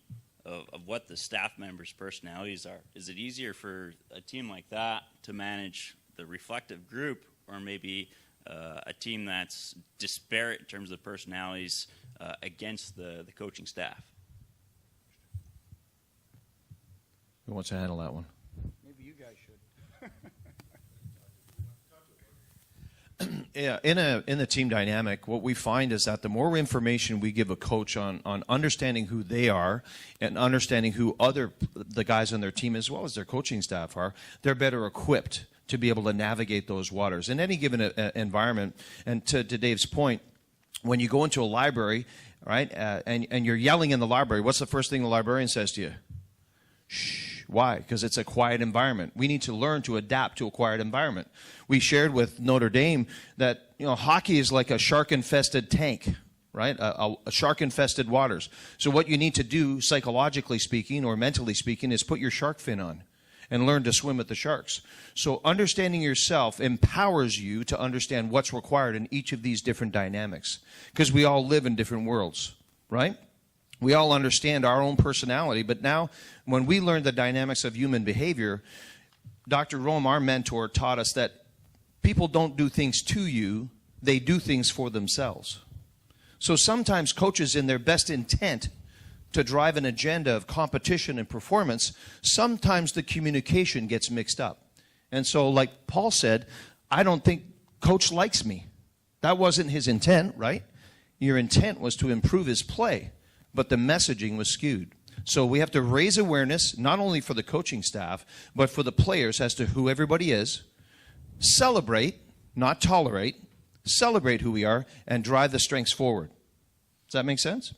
of what the staff members' personalities are? Is it easier for a team like that to manage the reflective group, or maybe a team that's disparate in terms of personalities against the coaching staff? Who wants to handle that one? Maybe you guys should. Yeah, in the team dynamic, what we find is that the more information we give a coach on understanding who they are and understanding who the guys on their team as well as their coaching staff are, they're better equipped to be able to navigate those waters in any given environment. And to Dave's point, when you go into a library, right, and you're yelling in the library, what's the first thing the librarian says to you? Shh. Why? Because it's a quiet environment. We need to learn to adapt to a quiet environment. We shared with Notre Dame that hockey is like a shark-infested tank, right? A shark-infested waters. So what you need to do, psychologically speaking or mentally speaking, is put your shark fin on and learn to swim with the sharks. So understanding yourself empowers you to understand what's required in each of these different dynamics, because we all live in different worlds, right? We all understand our own personality, but now when we learn the dynamics of human behavior, Dr. Rome, our mentor, taught us that people don't do things to you, they do things for themselves. So sometimes coaches, in their best intent to drive an agenda of competition and performance, sometimes the communication gets mixed up. And so, like Paul said, I don't think coach likes me. That wasn't his intent, right? Your intent was to improve his play, but the messaging was skewed. So we have to raise awareness, not only for the coaching staff, but for the players as to who everybody is. Celebrate, not tolerate. Celebrate who we are and drive the strengths forward. Does that make sense?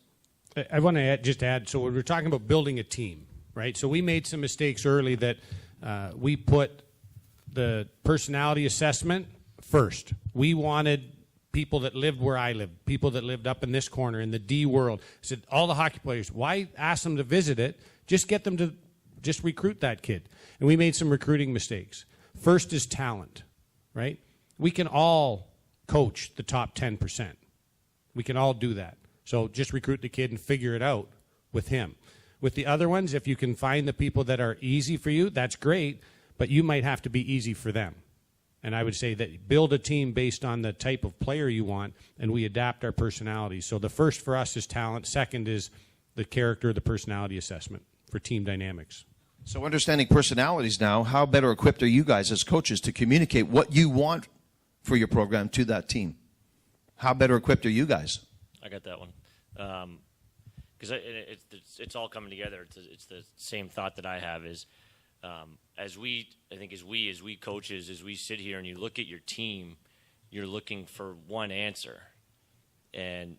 I want to just add, so we're talking about building a team, right? So we made some mistakes early that we put the personality assessment first. We wanted people that lived where I lived, people that lived up in this corner in the D world. I said, all the hockey players, why ask them to visit it? Just get them to just recruit that kid. And we made some recruiting mistakes. First is talent, right? We can all coach the top 10%. We can all do that. So just recruit the kid and figure it out with him. With the other ones, if you can find the people that are easy for you, that's great, but you might have to be easy for them. And I would say that build a team based on the type of player you want, and we adapt our personalities. So the first for us is talent. Second is the character, the personality assessment for team dynamics. So understanding personalities now, how better equipped are you guys as coaches to communicate what you want for your program to that team? How better equipped are you guys? I got that one. Because it's all coming together. It's the same thought that I have is, as we coaches, as we sit here and you look at your team, you're looking for one answer. And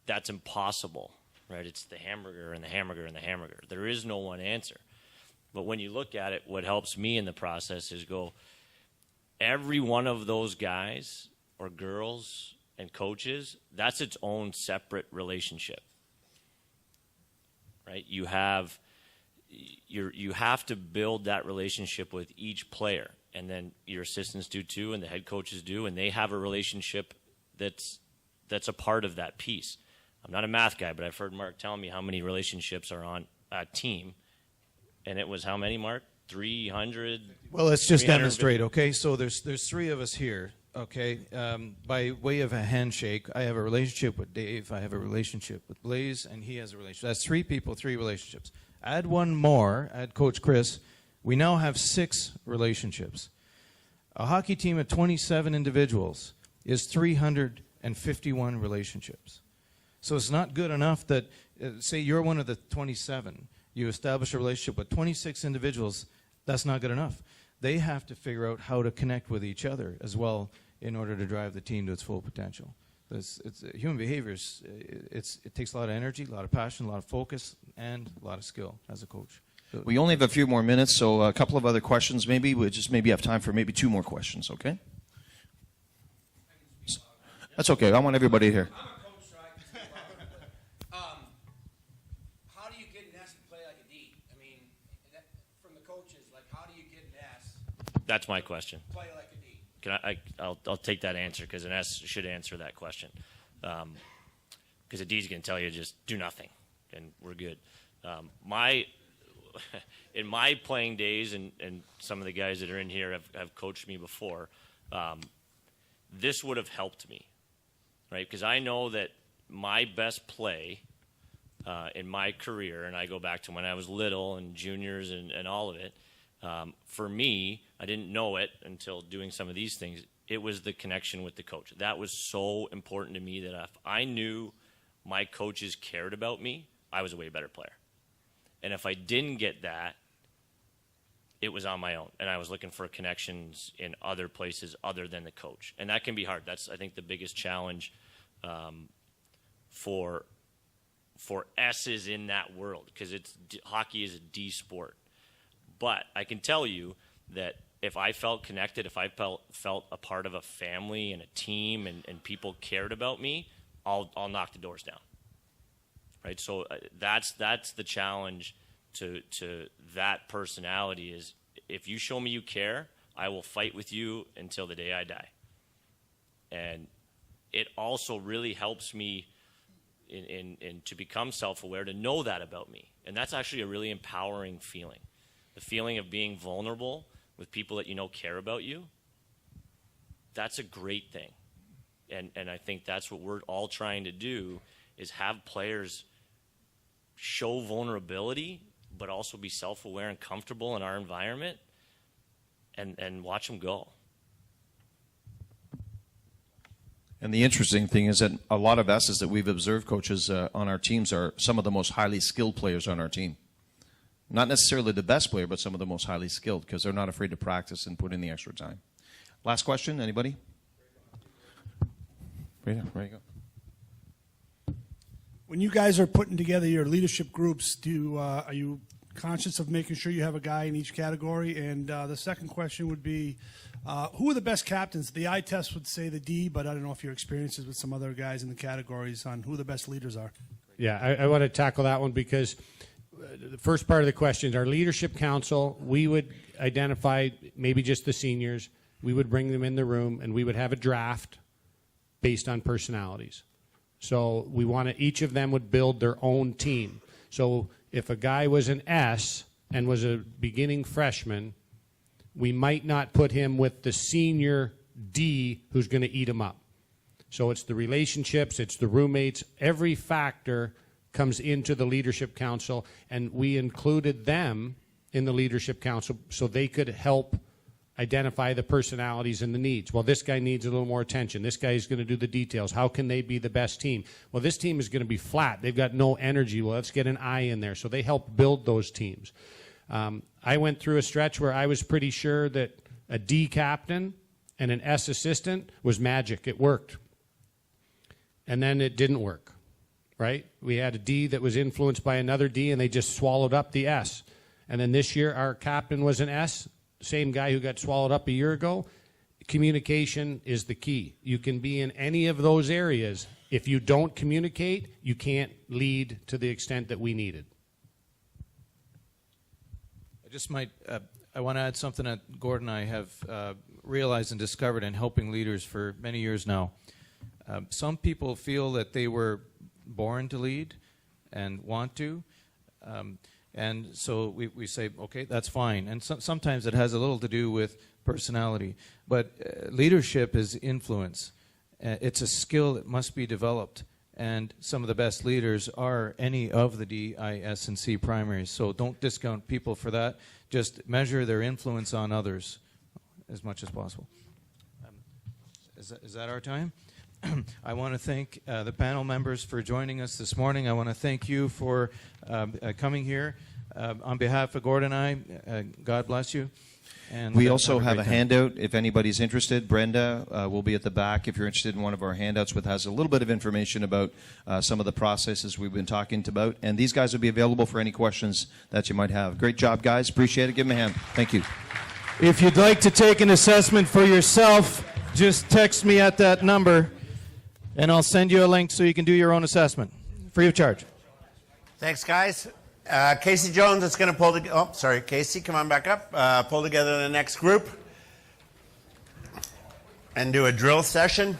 that's impossible, right? It's the hamburger and the hamburger and the hamburger. There is no one answer. But when you look at it, what helps me in the process is go, every one of those guys or girls and coaches, that's its own separate relationship, right? You have to build that relationship with each player, and then your assistants do too, and the head coaches do, and they have a relationship that's a part of that piece. I'm not a math guy, but I've heard Marc tell me how many relationships are on a team, and it was how many, Marc? 300? Well, let's just demonstrate, okay? So there's three of us here, okay? By way of a handshake, I have a relationship with Dave, I have a relationship with Blaze, and he has a relationship. That's three people, three relationships. Add one more, add Coach Chris, we now have 6 relationships. A hockey team of 27 individuals is 300 and 51 relationships. So it's not good enough that, say you're one of the 27, you establish a relationship with 26 individuals, that's not good enough. They have to figure out how to connect with each other as well in order to drive the team to its full potential. Human behavior, it takes a lot of energy, a lot of passion, a lot of focus, and a lot of skill as a coach. We only have a few more minutes, so a couple of other questions maybe. We'll just maybe have time for maybe 2 more questions, okay? That's okay. I want everybody here. I'm a coach, so I can speak about it, but how do you get an S to play like a D? I mean, from the coaches, like, how do you get an S That's my question. play like a D? I'll take that answer because an S should answer that question. Because a D is going to tell you just do nothing, and we're good. In my playing days, and some of the guys that are in here have coached me before, this would have helped me, right? Because I know that my best play in my career, and I go back to when I was little and juniors and all of it, for me, I didn't know it until doing some of these things. It was the connection with the coach. That was so important to me that if I knew my coaches cared about me, I was a way better player. And if I didn't get that, it was on my own. And I was looking for connections in other places other than the coach. And that can be hard. That's, I think, the biggest challenge for S's in that world, because hockey is a D sport. But I can tell you that if I felt connected, if I felt a part of a family and a team and people cared about me, I'll knock the doors down. Right? So that's the challenge to that personality is, if you show me you care, I will fight with you until the day I die. And it also really helps me in to become self-aware, to know that about me. And that's actually a really empowering feeling. The feeling of being vulnerable with people that you know care about you, that's a great thing. And I think that's what we're all trying to do, is have players show vulnerability, but also be self-aware and comfortable in our environment, and watch them go. And the interesting thing is that a lot of S's that we've observed, coaches, on our teams are some of the most highly skilled players on our team. Not necessarily the best player, but some of the most highly skilled, because they're not afraid to practice and put in the extra time. Last question, anybody? Right there you go. When you guys are putting together your leadership groups, are you conscious of making sure you have a guy in each category? And the second question would be, who are the best captains? The eye test would say the D, but I don't know if your experiences with some other guys in the categories on who the best leaders are. Yeah, I want to tackle that one because the first part of the question is our leadership council. We would identify maybe just the seniors. We would bring them in the room, and we would have a draft based on personalities. So we want to, each of them would build their own team. So if a guy was an S and was a beginning freshman, we might not put him with the senior D who's going to eat him up. So it's the relationships, it's the roommates, every factor comes into the leadership council, and we included them in the leadership council so they could help identify the personalities and the needs. Well, this guy needs a little more attention. This guy is going to do the details. How can they be the best team? Well, this team is going to be flat. They've got no energy. Well, let's get an I in there. So they help build those teams. I went through a stretch where I was pretty sure that a D captain and an S assistant was magic. It worked. And then it didn't work, right? We had a D that was influenced by another D, and they just swallowed up the S. And then this year, our captain was an S, same guy who got swallowed up a year ago. Communication is the key. You can be in any of those areas. If you don't communicate, you can't lead to the extent that we needed. I want to add something that Gord and I have realized and discovered in helping leaders for many years now. Some people feel that they were born to lead and want to. And so we say, okay, that's fine. And sometimes it has a little to do with personality. But leadership is influence. It's a skill that must be developed. And some of the best leaders are any of the D, I, S, and C primaries. So don't discount people for that. Just measure their influence on others as much as possible. Is that our time? I want to thank the panel members for joining us this morning. I want to thank you for coming here. On behalf of Gord and I, God bless you. And we also have a great time. handout if anybody's interested. Brenda will be at the back if you're interested in one of our handouts, which has a little bit of information about some of the processes we've been talking about. And these guys will be available for any questions that you might have. Great job, guys. Appreciate it. Give them a hand. Thank you. If you'd like to take an assessment for yourself, just text me at that number, and I'll send you a link so you can do your own assessment, free of charge. Thanks, guys. Casey Jones is going to pull together. Oh, sorry, Casey, come on back up. Pull together the next group and do a drill session.